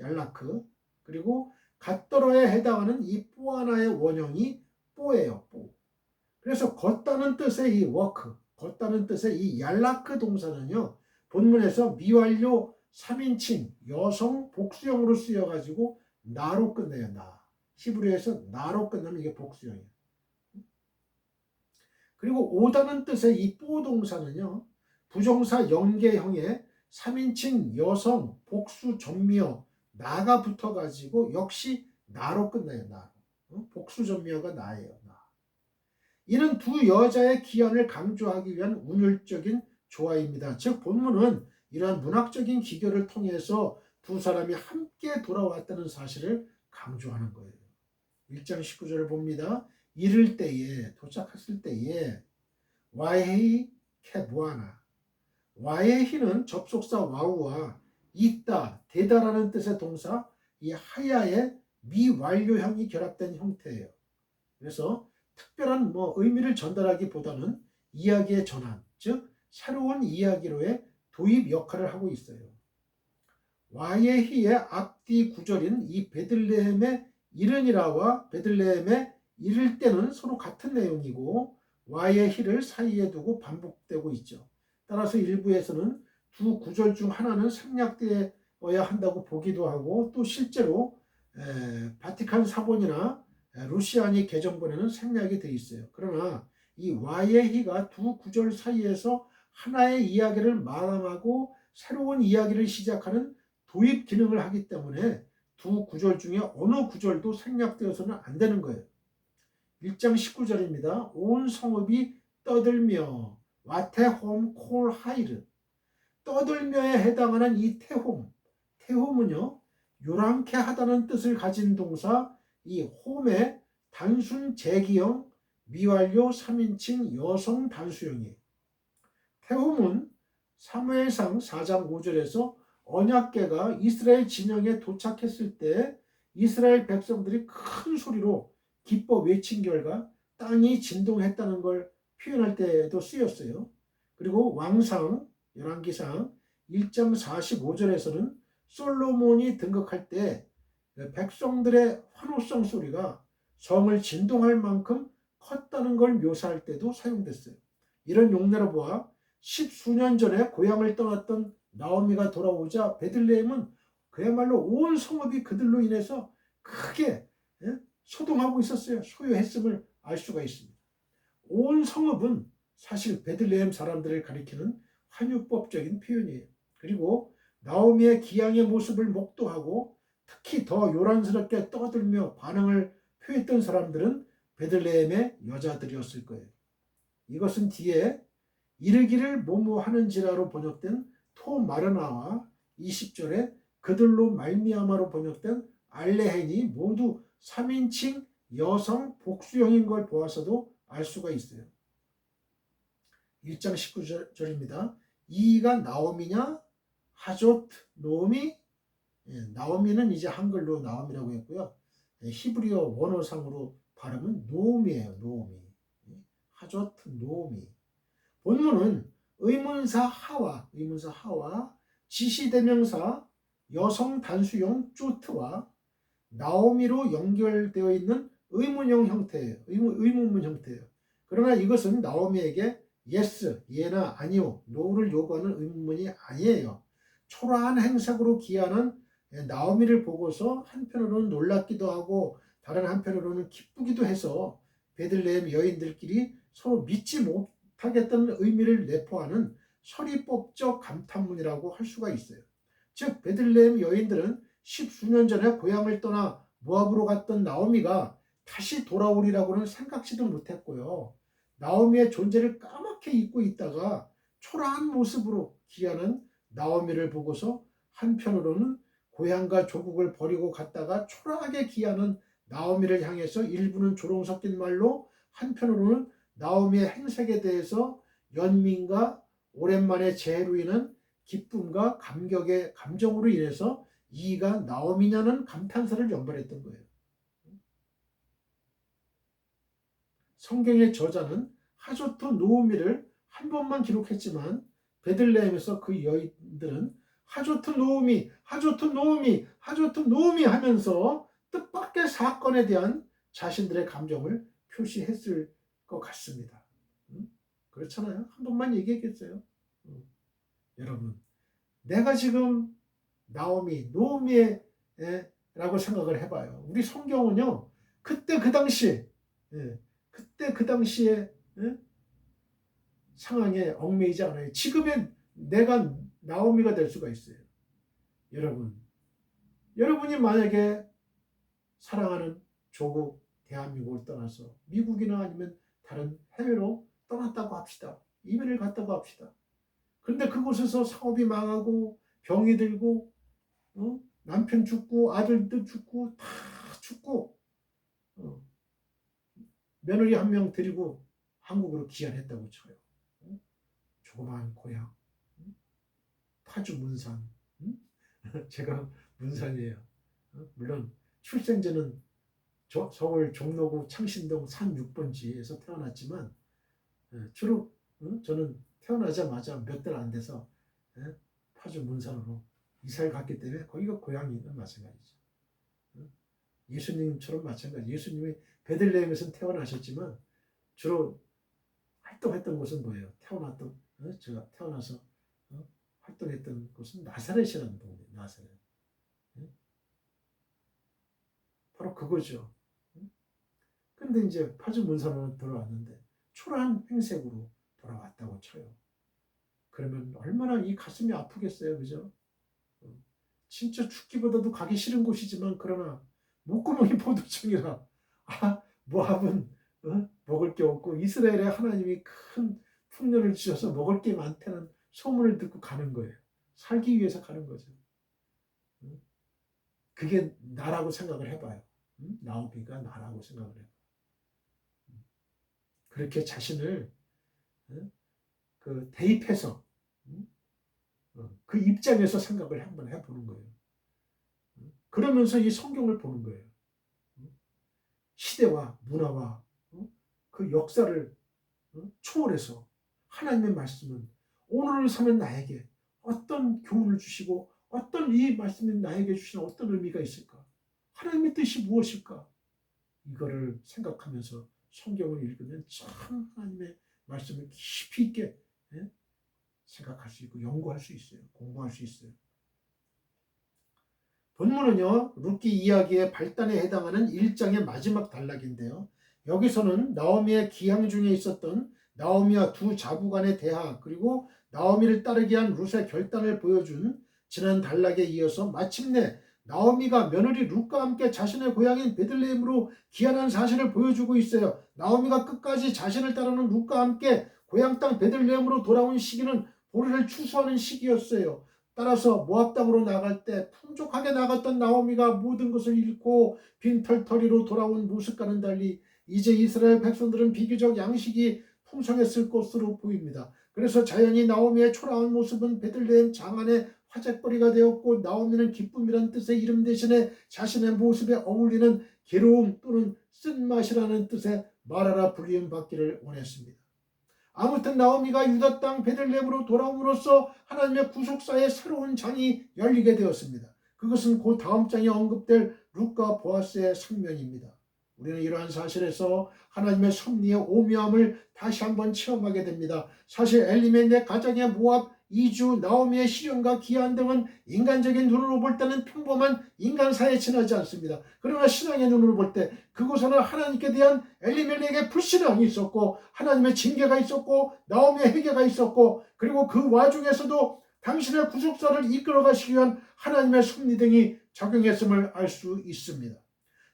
얄라크. 그리고 갓더러에 해당하는 이 뽀아나의 원형이 뽀예요. 뽀. 그래서 걷다는 뜻의 이 워크, 걷다는 뜻의 이 얄라크 동사는요. 본문에서 미완료 3인칭 여성 복수형으로 쓰여가지고 나로 끝내요. 나. 히브리어에서 나로 끝나면 이게 복수형이에요. 그리고 오다는 뜻의 이 뽀 동사는요. 부정사 연계형의 3인칭 여성 복수 전미어 나가 붙어가지고 역시 나로 끝나요. 나. 복수 전미어가 나예요. 나. 이는 두 여자의 기한을 강조하기 위한 운율적인 조화입니다. 즉 본문은 이러한 문학적인 기교를 통해서 두 사람이 함께 돌아왔다는 사실을 강조하는 거예요. 1장 19절을 봅니다. 이를 때에 도착했을 때에 와헤이 케부아나. 와헤히는 접속사 와우와 있다, 되다라는 뜻의 동사 이 하야의 미완료형이 결합된 형태예요. 그래서 특별한 의미를 전달하기보다는 이야기의 전환, 즉 새로운 이야기로의 도입 역할을 하고 있어요. 와예히의 앞뒤 구절인 이 베들레헴의 이르니라와 베들레헴의 이를 때는 서로 같은 내용이고 와예히를 사이에 두고 반복되고 있죠. 따라서 일부에서는 두 구절 중 하나는 생략되어야 한다고 보기도 하고 또 실제로 바티칸 사본이나 루시아니 개정본에는 생략이 되어 있어요. 그러나 이 와예히가 두 구절 사이에서 하나의 이야기를 마감하고 새로운 이야기를 시작하는 도입 기능을 하기 때문에 두 구절 중에 어느 구절도 생략되어서는 안 되는 거예요. 1장 19절입니다. 온 성읍이 떠들며 와테홈 콜하이르. 떠들며에 해당하는 이 테홈. 테홈은요. 요란케 하다는 뜻을 가진 동사 이 홈의 단순 제기형 미완료 3인칭 여성 단수형이에요. 테홈은 사무엘상 4장 5절에서 언약궤가 이스라엘 진영에 도착했을 때 이스라엘 백성들이 큰 소리로 기뻐 외친 결과 땅이 진동했다는 걸 표현할 때에도 쓰였어요. 그리고 왕상 열왕기상 1장 45절에서는 솔로몬이 등극할 때 백성들의 환호성 소리가 성을 진동할 만큼 컸다는 걸 묘사할 때도 사용됐어요. 이런 용례로 보아 10수년 전에 고향을 떠났던 나오미가 돌아오자 베들레헴은 그야말로 온 성읍이 그들로 인해서 크게 소동하고 있었어요. 소요했음을 알 수가 있습니다. 온 성읍은 사실 베들레헴 사람들을 가리키는 환유법적인 표현이에요. 그리고 나오미의 기양의 모습을 목도하고 특히 더 요란스럽게 떠들며 반응을 표했던 사람들은 베들레헴의 여자들이었을 거예요. 이것은 뒤에 이르기를 뭐뭐 하는지라로 번역된 토마르나와 20절에 그들로 말미암아로 번역된 알레헨이 모두 3인칭 여성 복수형인 걸 보아서도 알 수가 있어요. 1장 19절입니다. 이가 나오미냐? 하조 노미? 나오미는 이제 한글로 나오미라고 했고요. 히브리어 원어상으로 발음은 노음이에요. 노음이. 하조 노미. 본문은 의문사 하와, 지시대명사 여성 단수형 쪼트와 나오미로 연결되어 있는 의문형 형태예요. 의문문 형태예요. 그러나 이것은 나오미에게 yes, 예나 아니요, no를 요구하는 의문문이 아니에요. 초라한 행색으로 기하는 나오미를 보고서 한편으로는 놀랍기도 하고 다른 한편으로는 기쁘기도 해서 베들레헴 여인들끼리 서로 믿지 못하겠다는 의미를 내포하는 서리법적 감탄문이라고 할 수가 있어요. 즉 베들레헴 여인들은 10수년 전에 고향을 떠나 모압으로 갔던 나오미가 다시 돌아오리라고는 생각지도 못했고요. 나오미의 존재를 까맣게 잊고 있다가 초라한 모습으로 기하는 나오미를 보고서 한편으로는 고향과 조국을 버리고 갔다가 초라하게 기하는 나오미를 향해서 일부는 조롱 섞인 말로 한편으로는 나오미의 행색에 대해서 연민과 오랜만에 재해로 인한 기쁨과 감격의 감정으로 인해서 이가 나오미냐는 감탄사를 연발했던 거예요. 성경의 저자는 하조트 노우미를 한 번만 기록했지만 베들레헴에서 그 여인들은 하조트 노우미, 하조트 노우미, 하조트 노우미 하면서 뜻밖의 사건에 대한 자신들의 감정을 표시했을 것 같습니다. 그렇잖아요. 한 번만 얘기했겠어요. 여러분, 내가 지금 나오미, 노우미의 라고 생각을 해봐요. 우리 성경은요, 그때 그 당시에 상황에 얽매이지 않아요. 지금의 내가 나오미가 될 수가 있어요. 여러분이 만약에 사랑하는 조국 대한민국을 떠나서 미국이나 아니면 다른 해외로 떠났다고 합시다. 이민을 갔다고 합시다. 그런데 그곳에서 사업이 망하고 병이 들고 남편 죽고 아들도 죽고 다 죽고 며느리 한 명 데리고 한국으로 귀환했다고 쳐요. 조그마한 고향, 파주 문산. 제가 문산이에요. 물론 출생지는 서울 종로구 창신동 36번지에서 태어났지만 주로 저는 태어나자마자 몇 달 안 돼서 파주 문산으로 이사를 갔기 때문에 거기가 고향이는 마찬가지죠. 예수님처럼 마찬가지. 예수님이 베들레헴에서 태어나셨지만 주로 활동했던 곳은 뭐예요? 제가 태어나서 활동했던 곳은 나사렛이라는 동네. 나사렛. 바로 그거죠. 근데 이제 파주 문산으로 돌아왔는데 초라한 행색으로 돌아왔다고 쳐요. 그러면 얼마나 이 가슴이 아프겠어요, 그죠? 진짜 죽기보다도 가기 싫은 곳이지만 그러나 목구멍이 포도청이라 모압은 먹을 게 없고 이스라엘에 하나님이 큰 풍년을 주셔서 먹을 게 많다는 소문을 듣고 가는 거예요. 살기 위해서 가는 거죠. 그게 나라고 생각을 해봐요. 나오미가 나라고 생각을 해요. 그렇게 자신을 대입해서 그 입장에서 생각을 한번 해보는 거예요. 그러면서 이 성경을 보는 거예요. 시대와 문화와 그 역사를 초월해서 하나님의 말씀은 오늘을 사는 나에게 어떤 교훈을 주시고 어떤 이 말씀이 나에게 주시는 어떤 의미가 있을까? 하나님의 뜻이 무엇일까? 이거를 생각하면서 성경을 읽으면 참 하나님의 말씀을 깊이 있게 생각할 수 있고 연구할 수 있어요. 공부할 수 있어요. 본문은요, 룻기 이야기의 발단에 해당하는 1장의 마지막 단락인데요. 여기서는 나오미의 기항 중에 있었던 나오미와 두 자부 간의 대화, 그리고 나오미를 따르게 한 룻의 결단을 보여준 지난 단락에 이어서 마침내 나오미가 며느리 룻과 함께 자신의 고향인 베들레헴으로 귀환한 사실을 보여주고 있어요. 나오미가 끝까지 자신을 따르는 룻과 함께 고향 땅 베들레헴으로 돌아온 시기는 보리를 추수하는 시기였어요. 따라서 모압 땅으로 나갈 때 풍족하게 나갔던 나오미가 모든 것을 잃고 빈털터리로 돌아온 모습과는 달리 이제 이스라엘 백성들은 비교적 양식이 풍성했을 것으로 보입니다. 그래서 자연히 나오미의 초라한 모습은 베들레헴 장안의 화제거리가 되었고, 나오미는 기쁨이란 뜻의 이름 대신에 자신의 모습에 어울리는 괴로움 또는 쓴맛이라는 뜻의 마라라 불리움 받기를 원했습니다. 아무튼 나오미가 유다 땅 베들레헴으로 돌아옴으로써 하나님의 구속사의 새로운 장이 열리게 되었습니다. 그것은 그 다음 장에 언급될 룻과 보아스의 상면입니다. 우리는 이러한 사실에서 하나님의 섭리의 오묘함을 다시 한번 체험하게 됩니다. 사실 엘리멜렉 가정의 모압, 이주, 나오미의 시련과 기한 등은 인간적인 눈으로 볼 때는 평범한 인간사에 지나지 않습니다. 그러나 신앙의 눈으로 볼 때 그곳에는 하나님께 대한 엘리멜렉의 불신앙이 있었고, 하나님의 징계가 있었고, 나오미의 회개가 있었고, 그리고 그 와중에서도 당신의 구속사를 이끌어 가시기 위한 하나님의 섭리 등이 작용했음을 알 수 있습니다.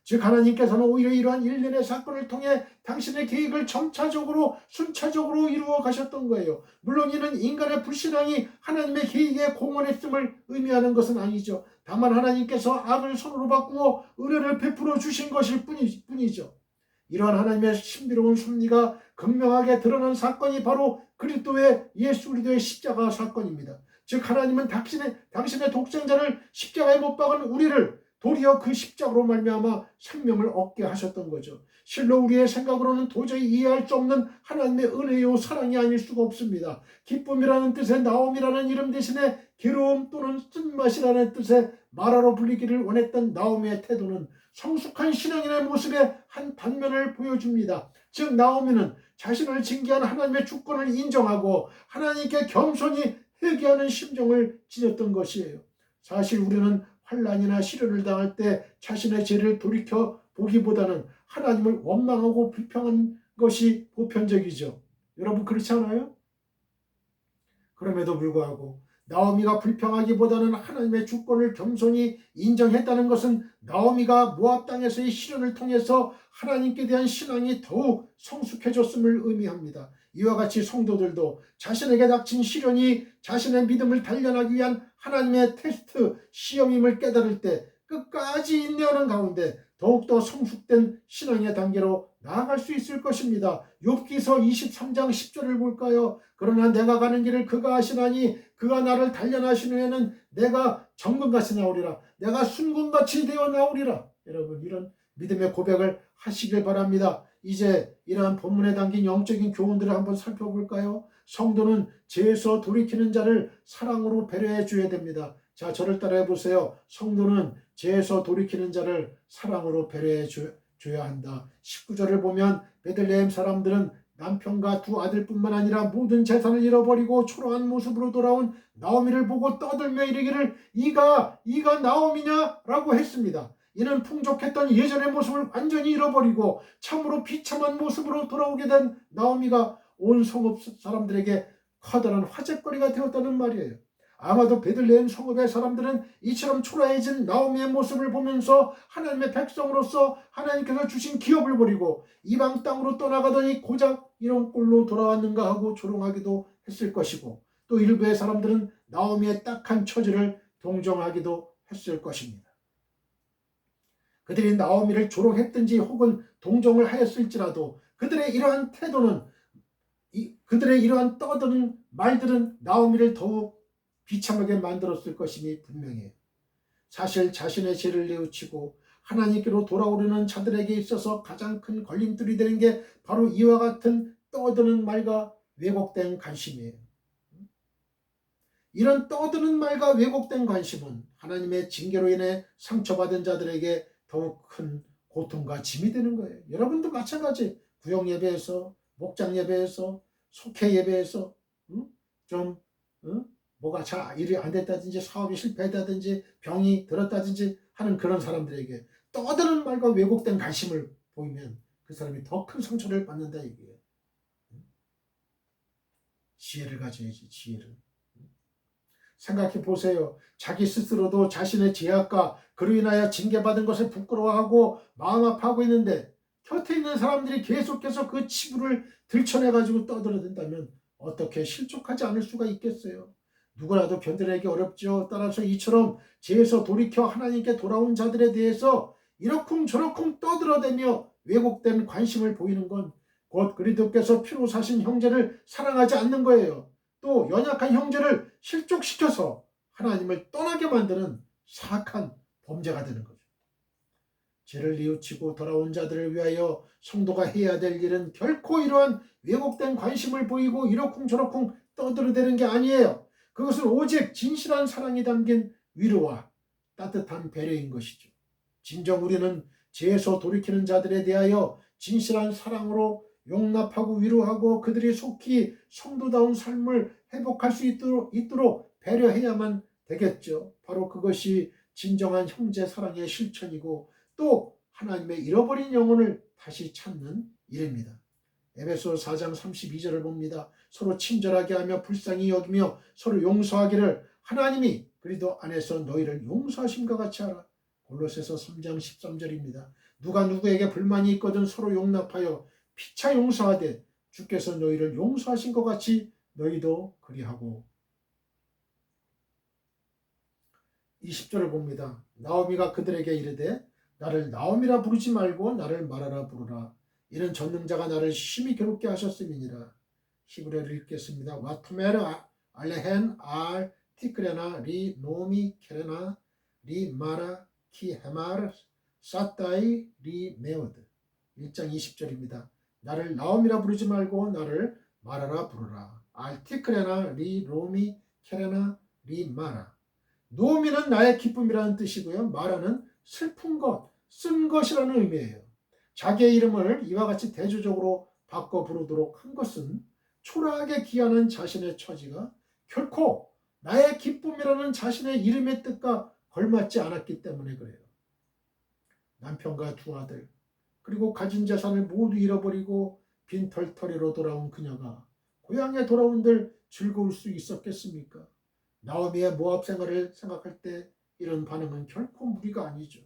즉 하나님께서는 오히려 이러한 일련의 사건을 통해 당신의 계획을 점차적으로 순차적으로 이루어 가셨던 거예요. 물론 이는 인간의 불신앙이 하나님의 계획에 공헌했음을 의미하는 것은 아니죠. 다만 하나님께서 악을 선으로 바꾸어 은혜를 베풀어 주신 것일 뿐이죠. 이러한 하나님의 신비로운 섭리가 극명하게 드러난 사건이 바로 예수 그리스도의 십자가 사건입니다. 즉 하나님은 당신의 독생자를 십자가에 못 박은 우리를 도리어 그 십자가로 말미암아 생명을 얻게 하셨던 거죠. 실로 우리의 생각으로는 도저히 이해할 수 없는 하나님의 은혜요 사랑이 아닐 수가 없습니다. 기쁨이라는 뜻의 나옴이라는 이름 대신에 괴로움 또는 쓴맛이라는 뜻의 마라로 불리기를 원했던 나오미의 태도는 성숙한 신앙인의 모습의 한 단면을 보여줍니다. 즉 나오미는 자신을 징계한 하나님의 주권을 인정하고 하나님께 겸손히 회개하는 심정을 지녔던 것이에요. 사실 우리는 환난이나 시련을 당할 때 자신의 죄를 돌이켜 보기보다는 하나님을 원망하고 불평한 것이 보편적이죠. 여러분 그렇지 않아요? 그럼에도 불구하고 나오미가 불평하기보다는 하나님의 주권을 겸손히 인정했다는 것은 나오미가 모압 땅에서의 시련을 통해서 하나님께 대한 신앙이 더욱 성숙해졌음을 의미합니다. 이와 같이 성도들도 자신에게 닥친 시련이 자신의 믿음을 단련하기 위한 하나님의 테스트, 시험임을 깨달을 때 끝까지 인내하는 가운데 더욱더 성숙된 신앙의 단계로 나아갈 수 있을 것입니다. 욥기서 23장 10절을 볼까요? 그러나 내가 가는 길을 그가 아시나니 그가 나를 단련하신 후에는 내가 정금같이 나오리라. 내가 순금같이 되어 나오리라. 여러분 이런 믿음의 고백을 하시길 바랍니다. 이제 이러한 본문에 담긴 영적인 교훈들을 한번 살펴볼까요? 성도는 죄에서 돌이키는 자를 사랑으로 배려해 줘야 됩니다. 자, 저를 따라해 보세요. 성도는 죄에서 돌이키는 자를 사랑으로 배려해 줘야 한다. 19절을 보면 베들레헴 사람들은 남편과 두 아들뿐만 아니라 모든 재산을 잃어버리고 초라한 모습으로 돌아온 나오미를 보고 떠들며 이르기를 이가 나오미냐? 라고 했습니다. 이는 풍족했던 예전의 모습을 완전히 잃어버리고 참으로 비참한 모습으로 돌아오게 된 나오미가 온 성읍 사람들에게 커다란 화제거리가 되었다는 말이에요. 아마도 베들레헴 성읍의 사람들은 이처럼 초라해진 나오미의 모습을 보면서 하나님의 백성으로서 하나님께서 주신 기업을 버리고 이방 땅으로 떠나가더니 고작 이런 꼴로 돌아왔는가 하고 조롱하기도 했을 것이고, 또 일부의 사람들은 나오미의 딱한 처지를 동정하기도 했을 것입니다. 그들이 나오미를 조롱했든지 혹은 동정을 하였을지라도 그들의 이러한 태도는, 그들의 이러한 떠드는 말들은 나오미를 더욱 비참하게 만들었을 것임이 분명해요. 사실 자신의 죄를 뉘우치고 하나님께로 돌아오려는 자들에게 있어서 가장 큰 걸림돌이 되는 게 바로 이와 같은 떠드는 말과 왜곡된 관심이에요. 이런 떠드는 말과 왜곡된 관심은 하나님의 징계로 인해 상처받은 자들에게 더욱 큰 고통과 짐이 되는 거예요. 여러분도 마찬가지. 구역 예배에서, 목장 예배에서, 속회 예배에서 좀 뭐가 잘 일이 안 됐다든지 사업이 실패했다든지 병이 들었다든지 하는 그런 사람들에게 떠드는 말과 왜곡된 관심을 보이면 그 사람이 더 큰 상처를 받는다 이거예요. 지혜를 가져야지, 지혜를. 생각해 보세요. 자기 스스로도 자신의 죄악과 그로 인하여 징계받은 것을 부끄러워하고 마음 아파하고 있는데 곁에 있는 사람들이 계속해서 그 치부를 들춰내가지고 떠들어댄다면 어떻게 실족하지 않을 수가 있겠어요. 누구라도 견뎌내기 어렵죠. 따라서 이처럼 죄에서 돌이켜 하나님께 돌아온 자들에 대해서 이러쿵저러쿵 떠들어대며 왜곡된 관심을 보이는 건 곧 그리스도께서 피로 사신 형제를 사랑하지 않는 거예요. 또 연약한 형제를 실족시켜서 하나님을 떠나게 만드는 사악한 범죄가 되는 거죠. 죄를 뉘우치고 돌아온 자들을 위하여 성도가 해야 될 일은 결코 이러한 왜곡된 관심을 보이고 이러쿵저러쿵 떠들어대는 게 아니에요. 그것은 오직 진실한 사랑이 담긴 위로와 따뜻한 배려인 것이죠. 진정 우리는 죄에서 돌이키는 자들에 대하여 진실한 사랑으로 용납하고 위로하고 그들이 속히 성도다운 삶을 회복할 수 있도록 배려해야만 되겠죠. 바로 그것이 진정한 형제 사랑의 실천이고 또 하나님의 잃어버린 영혼을 다시 찾는 일입니다. 에베소 4장 32절을 봅니다. 서로 친절하게 하며 불쌍히 여기며 서로 용서하기를 하나님이 그리스도 안에서 너희를 용서하심과 같이 하라. 골로새서 3장 13절입니다. 누가 누구에게 불만이 있거든 서로 용납하여 피차 용서하되 주께서 너희를 용서하신 것 같이 너희도 그리하고. 20절을 봅니다. 나오미가 그들에게 이르되 나를 나오미라 부르지 말고 나를 마라라 부르라. 이는 전능자가 나를 심히 괴롭게 하셨음이니라. 히브리어를 읽겠습니다. 와투메르 알레헨 알 티크레나 리 노미 케레나 리 마라 키 헤마르 사타이 리 메오드. 1장 20절입니다. 나를 나옴이라 부르지 말고 나를 마라라 부르라. 알티크레나 리 로미 케레나 리 마라. 노미는 나의 기쁨이라는 뜻이고요. 마라는 슬픈 것, 쓴 것이라는 의미예요. 자기의 이름을 이와 같이 대조적으로 바꿔 부르도록 한 것은 초라하게 기하는 자신의 처지가 결코 나의 기쁨이라는 자신의 이름의 뜻과 걸맞지 않았기 때문에 그래요. 남편과 두 아들 그리고 가진 재산을 모두 잃어버리고 빈털터리로 돌아온 그녀가 고향에 돌아온들 즐거울 수 있었겠습니까? 나오미의 모압 생활을 생각할 때 이런 반응은 결코 무리가 아니죠.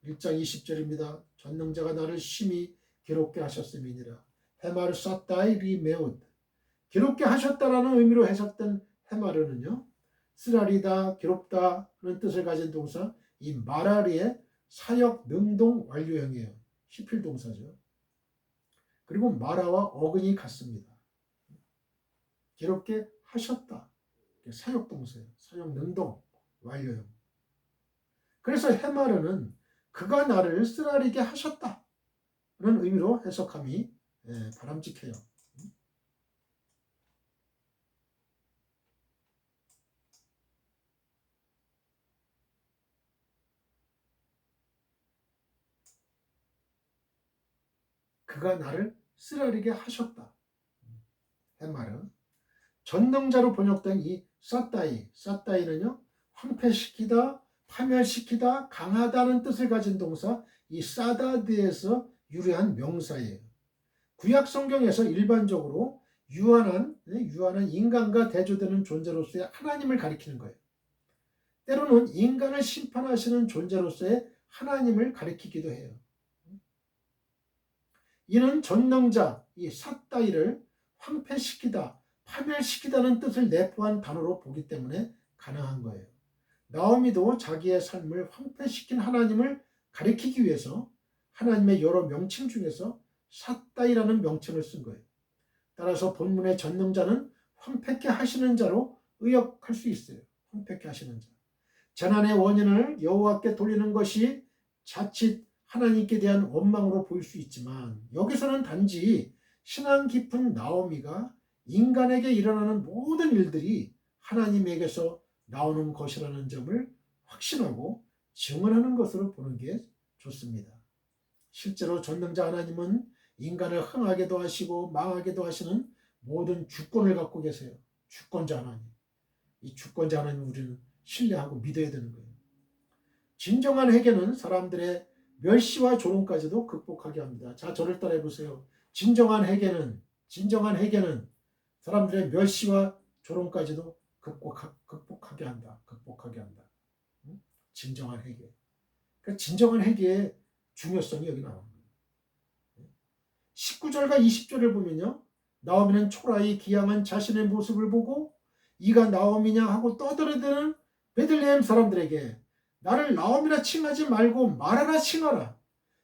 1장 20절입니다. 전능자가 나를 심히 괴롭게 하셨음이니라. 헤마르 사타이 리 메오드. 괴롭게 하셨다라는 의미로 해석된 헤마르는요. 쓰라리다, 괴롭다는 뜻을 가진 동사 이 마라리의 사역 능동 완료형이에요. 시필 동사죠. 그리고 마라와 어근이 같습니다. 괴롭게 하셨다. 사역 동사예요. 사역 능동 완료형. 그래서 헤마르는 그가 나를 쓰라리게 하셨다는 의미로 해석함이 바람직해요. 그가 나를 쓰라리게 하셨다. 헤마르. 전능자로 번역된 이 사따이는요. 황폐시키다, 파멸시키다, 강하다는 뜻을 가진 동사 이 사다드에서 유래한 명사예요. 구약 성경에서 일반적으로 유한한 인간과 대조되는 존재로서의 하나님을 가리키는 거예요. 때로는 인간을 심판하시는 존재로서의 하나님을 가리키기도 해요. 이는 전능자, 이 사따이를 황폐시키다, 파멸시키다는 뜻을 내포한 단어로 보기 때문에 가능한 거예요. 나오미도 자기의 삶을 황폐시킨 하나님을 가리키기 위해서 하나님의 여러 명칭 중에서 사따이라는 명칭을 쓴 거예요. 따라서 본문의 전능자는 황폐케 하시는 자로 의역할 수 있어요. 황폐케 하시는 자. 재난의 원인을 여호와께 돌리는 것이 자칫 하나님께 대한 원망으로 보일 수 있지만 여기서는 단지 신앙 깊은 나오미가 인간에게 일어나는 모든 일들이 하나님에게서 나오는 것이라는 점을 확신하고 증언하는 것으로 보는 게 좋습니다. 실제로 전능자 하나님은 인간을 흥하게도 하시고 망하게도 하시는 모든 주권을 갖고 계세요. 주권자 하나님. 이 주권자 하나님 우리는 신뢰하고 믿어야 되는 거예요. 진정한 회개는 사람들의 멸시와 조롱까지도 극복하게 합니다. 자, 저를 따라해 보세요. 진정한 회개는 사람들의 멸시와 조롱까지도 극복하게 한다. 극복하게 한다. 진정한 회개. 그러니까 진정한 회개의 중요성이 여기 나옵니다. 19절과 20절을 보면요. 나오미는 초라히 기양한 자신의 모습을 보고 이가 나오미냐 하고 떠들어대는 베들레헴 사람들에게 나를 나오미라 칭하지 말고 마라라 칭하라.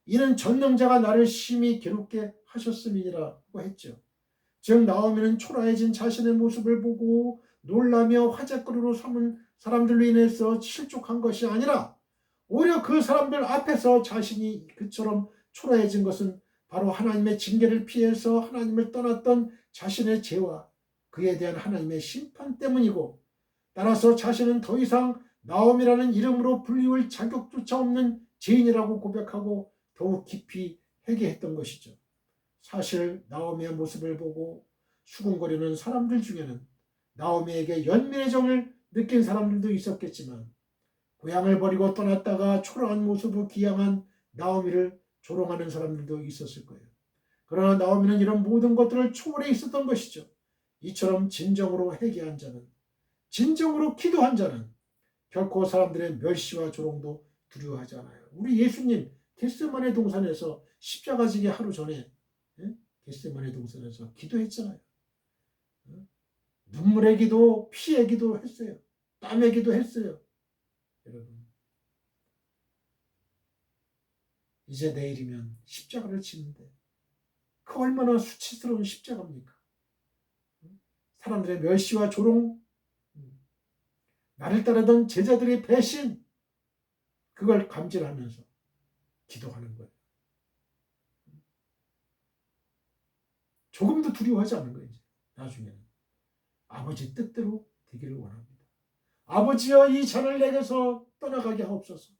이는 전능자가 나를 심히 괴롭게 하셨음이니라고 했죠. 즉 나오미는 초라해진 자신의 모습을 보고 놀라며 화제거리로 삼은 사람들로 인해서 실족한 것이 아니라 오히려 그 사람들 앞에서 자신이 그처럼 초라해진 것은 바로 하나님의 징계를 피해서 하나님을 떠났던 자신의 죄와 그에 대한 하나님의 심판 때문이고 따라서 자신은 더 이상 나오미라는 이름으로 불리울 자격조차 없는 죄인이라고 고백하고 더욱 깊이 회개했던 것이죠. 사실 나오미의 모습을 보고 수군거리는 사람들 중에는 나오미에게 연민의 정을 느낀 사람들도 있었겠지만 고향을 버리고 떠났다가 초라한 모습으로 기양한 나오미를 조롱하는 사람들도 있었을 거예요. 그러나 나오미는 이런 모든 것들을 초월해 있었던 것이죠. 이처럼 진정으로 회개한 자는, 진정으로 기도한 자는 결코 사람들의 멸시와 조롱도 두려워하지 않아요. 우리 예수님 겟세마네 동산에서 십자가 지기 하루 전에 겟세마네 동산에서 기도했잖아요. 눈물의 기도, 피의 기도 했어요. 땀의 기도 했어요. 여러분, 이제 내일이면 십자가를 지는데 그 얼마나 수치스러운 십자가입니까? 사람들의 멸시와 조롱, 나를 따르던 제자들의 배신, 그걸 감질하면서 기도하는 거예요. 조금도 두려워하지 않는 거예요. 이제 나중에는 아버지 뜻대로 되기를 원합니다. 아버지여 이 잔을 내게서 떠나가게 하옵소서.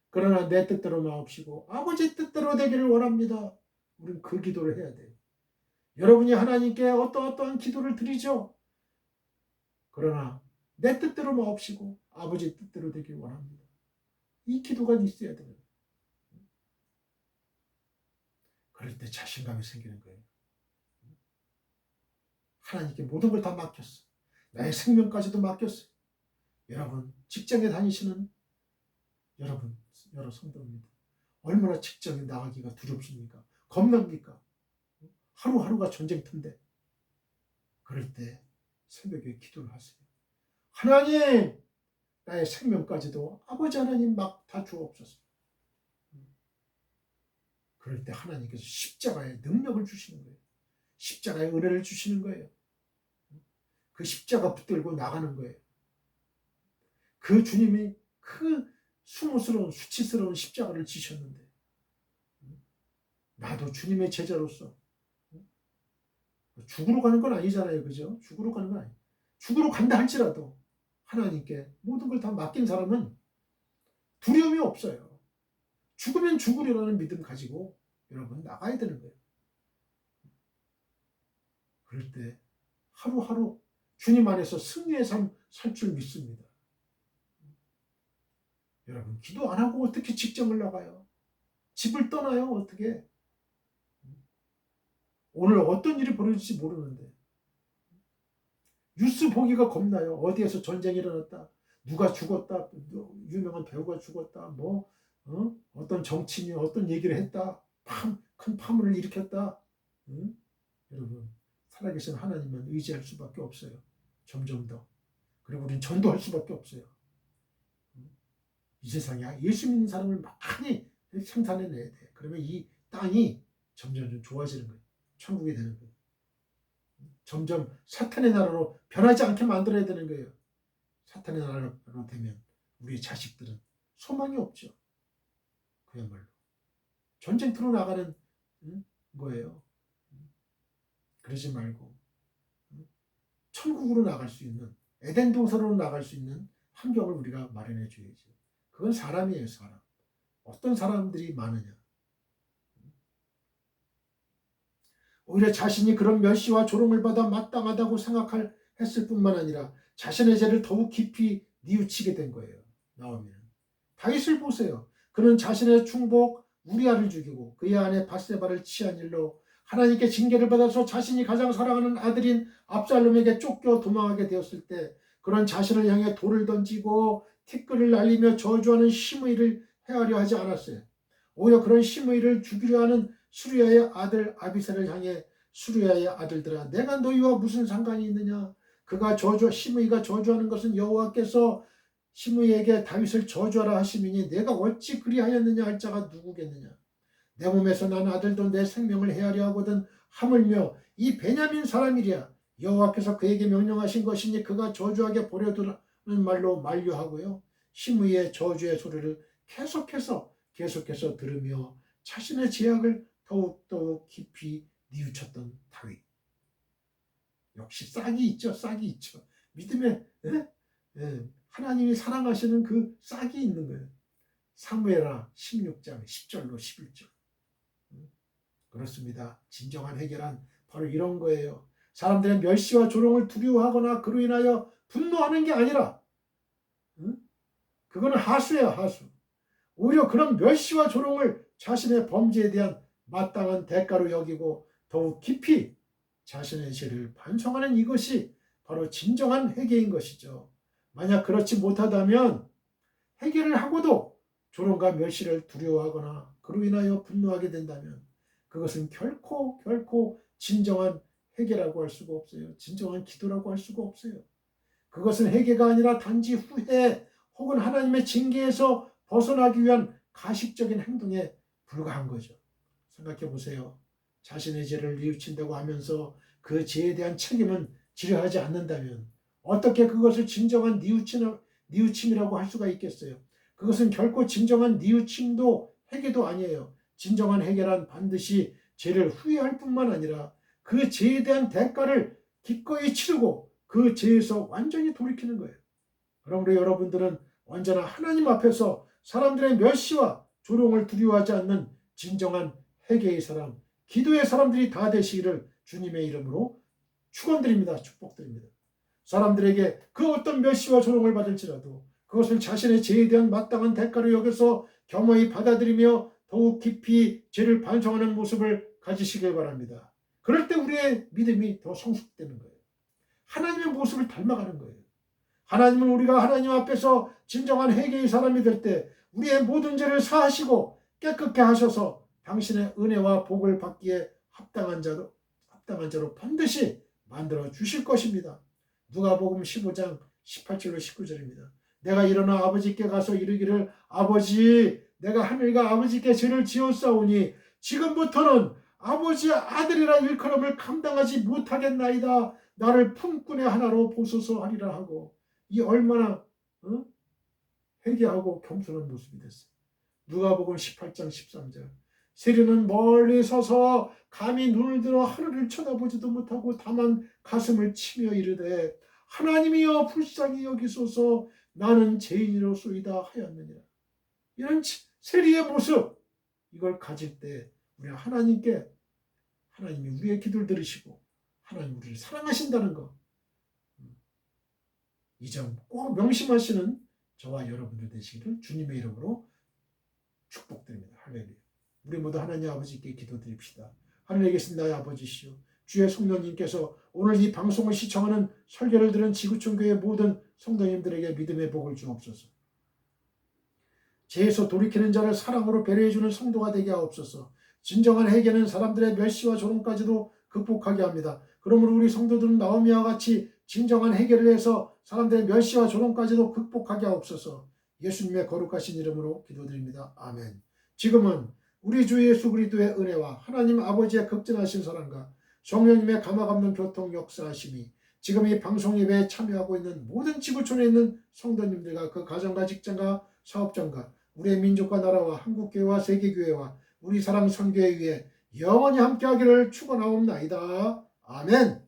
그러나 내 뜻대로 마옵시고 아버지 뜻대로 되기를 원합니다. 우리는 그 기도를 해야 돼요. 여러분이 하나님께 어떠한 기도를 드리죠. 그러나 내 뜻대로 마옵시고 아버지 뜻대로 되기를 원합니다. 이 기도가 있어야 돼요. 그럴 때 자신감이 생기는 거예요. 하나님께 모든 걸 다 맡겼어. 나의 생명까지도 맡겼어요. 여러분, 직장에 다니시는 여러 성도입니다. 얼마나 직장에 나가기가 두렵습니까? 겁납니까? 하루하루가 전쟁터인데 그럴 때 새벽에 기도를 하세요. 하나님, 나의 생명까지도 아버지 하나님 막 다 주옵소서. 그럴 때 하나님께서 십자가의 능력을 주시는 거예요. 십자가의 은혜를 주시는 거예요. 그 십자가 붙들고 나가는 거예요. 그 주님이 그 수모스러운 수치스러운 십자가를 지셨는데 나도 주님의 제자로서 죽으러 가는 건 아니잖아요. 그죠? 죽으러 가는 건 아니에요. 죽으러 간다 할지라도 하나님께 모든 걸 다 맡긴 사람은 두려움이 없어요. 죽으면 죽으리라는 믿음 가지고 여러분 나가야 되는 거예요. 그럴 때 하루하루 주님 안에서 승리의 삶 살 줄 믿습니다. 여러분, 기도 안 하고 어떻게 직장을 나가요? 집을 떠나요? 어떻게? 오늘 어떤 일이 벌어질지 모르는데 뉴스 보기가 겁나요. 어디에서 전쟁이 일어났다. 누가 죽었다. 유명한 배우가 죽었다. 어떤 정치인이 어떤 얘기를 했다. 큰 파문을 일으켰다. 여러분, 살아계신 하나님만 의지할 수밖에 없어요. 점점 더. 그리고 우리는 전도할 수밖에 없어요. 이 세상에 예수 믿는 사람을 많이 생산해내야 돼. 그러면 이 땅이 점점 좀 좋아지는 거예요. 천국이 되는 거예요. 점점 사탄의 나라로 변하지 않게 만들어야 되는 거예요. 사탄의 나라로 되면 우리 자식들은 소망이 없죠. 그야말로 전쟁터로 나가는 거예요. 그러지 말고 천국으로 나갈 수 있는, 에덴 동산으로 나갈 수 있는 환경을 우리가 마련해 줘야지. 그건 사람이에요, 사람. 어떤 사람들이 많으냐. 오히려 자신이 그런 멸시와 조롱을 받아 마땅하다고 했을 뿐만 아니라 자신의 죄를 더욱 깊이 뉘우치게 된 거예요. 나오면 다윗을 보세요. 그는 자신의 충복 우리아를 죽이고 그의 아내 바세바를 취한 일로 하나님께 징계를 받아서 자신이 가장 사랑하는 아들인 압살롬에게 쫓겨 도망하게 되었을 때 그런 자신을 향해 돌을 던지고 티끌을 날리며 저주하는 시므이를 해하려 하지 않았어요. 오히려 그런 시므이를 죽이려 하는 수리아의 아들 아비새를 향해 수리아의 아들들아 내가 너희와 무슨 상관이 있느냐. 시므이가 저주하는 것은 여호와께서 시므이에게 다윗을 저주하라 하심이니 내가 어찌 그리하였느냐 할 자가 누구겠느냐. 내 몸에서 난 아들도 내 생명을 해하려 하거든 하물며 이 베냐민 사람이랴 여호와께서 그에게 명령하신 것이니 그가 저주하게 버려두라는 말로 만류하고요. 시므이의 저주의 소리를 계속해서 들으며 자신의 죄악을 더욱더욱 깊이 뉘우쳤던 다윗. 역시 싹이 있죠. 믿음에 하나님이 사랑하시는 그 싹이 있는 거예요. 사무엘하 16장 10절로 11절. 그렇습니다. 진정한 해결은 바로 이런 거예요. 사람들의 멸시와 조롱을 두려워하거나 그로 인하여 분노하는 게 아니라 그거는 하수예요, 하수. 오히려 그런 멸시와 조롱을 자신의 범죄에 대한 마땅한 대가로 여기고 더욱 깊이 자신의 죄를 반성하는 이것이 바로 진정한 회개인 것이죠. 만약 그렇지 못하다면 회개를 하고도 조롱과 멸시를 두려워하거나 그로 인하여 분노하게 된다면 그것은 결코 진정한 회개라고 할 수가 없어요. 진정한 기도라고 할 수가 없어요. 그것은 회개가 아니라 단지 후회 혹은 하나님의 징계에서 벗어나기 위한 가식적인 행동에 불과한 거죠. 생각해 보세요. 자신의 죄를 뉘우친다고 하면서 그 죄에 대한 책임은 지려 하지 않는다면 어떻게 그것을 진정한 뉘우침이라고 할 수가 있겠어요. 그것은 결코 진정한 뉘우침도 회개도 아니에요. 진정한 회개란 반드시 죄를 후회할 뿐만 아니라 그 죄에 대한 대가를 기꺼이 치르고 그 죄에서 완전히 돌이키는 거예요. 그러므로 여러분들은 언제나 하나님 앞에서 사람들의 멸시와 조롱을 두려워하지 않는 진정한 회개의 사람, 기도의 사람들이 다 되시기를 주님의 이름으로 축원드립니다. 축복드립니다. 사람들에게 그 어떤 멸시와 조롱을 받을지라도 그것을 자신의 죄에 대한 마땅한 대가로 여겨서 겸허히 받아들이며 더욱 깊이 죄를 반성하는 모습을 가지시길 바랍니다. 그럴 때 우리의 믿음이 더 성숙되는 거예요. 하나님의 모습을 닮아가는 거예요. 하나님은 우리가 하나님 앞에서 진정한 회개의 사람이 될 때 우리의 모든 죄를 사하시고 깨끗게 하셔서 당신의 은혜와 복을 받기에 합당한 자로 반드시 만들어 주실 것입니다. 누가복음 15장 18절로 19절입니다. 내가 일어나 아버지께 가서 이르기를 아버지 내가 하늘과 아버지께 죄를 지었사오니 지금부터는 아버지의 아들이라 일컬음을 감당하지 못하겠나이다. 나를 품꾼의 하나로 보소서 하리라 하고 이 얼마나 회개하고 겸손한 모습이 됐어요. 누가복음 18장 13절 세리는 멀리 서서 감히 눈을 들어 하늘을 쳐다보지도 못하고 다만 가슴을 치며 이르되 하나님이여 불쌍히 여기소서 나는 죄인이로소이다 하였느니라. 이런 세리의 모습 이걸 가질 때 우리 하나님이 우리의 기도를 들으시고 하나님 우리를 사랑하신다는 것 이 점 꼭 명심하시는 저와 여러분들 되시기를 주님의 이름으로 축복드립니다. 할렐루야. 우리 모두 하나님 아버지께 기도드립시다. 하늘에 계신 나의 아버지시오 주의 성령님께서 오늘 이 방송을 시청하는 설교를 들은 지구촌교회 모든 성도님들에게 믿음의 복을 주옵소서. 죄에서 돌이키는 자를 사랑으로 배려해주는 성도가 되게 하옵소서. 진정한 회개는 사람들의 멸시와 조롱까지도 극복하게 합니다. 그러므로 우리 성도들은 나오미와 같이 진정한 회개를 해서 사람들의 멸시와 조롱까지도 극복하게 하옵소서. 예수님의 거룩하신 이름으로 기도드립니다. 아멘. 지금은 우리 주 예수 그리스도의 은혜와 하나님 아버지의 극진하신 사랑과 성령님의 감화감동 교통 역사하심이 지금 이 방송 예배에 참여하고 있는 모든 지구촌에 있는 성도님들과 그 가정과 직장과 사업장과 우리의 민족과 나라와 한국교회와 세계교회와 우리 사랑 선교회 위에 영원히 함께하기를 축원하옵나이다. 아멘.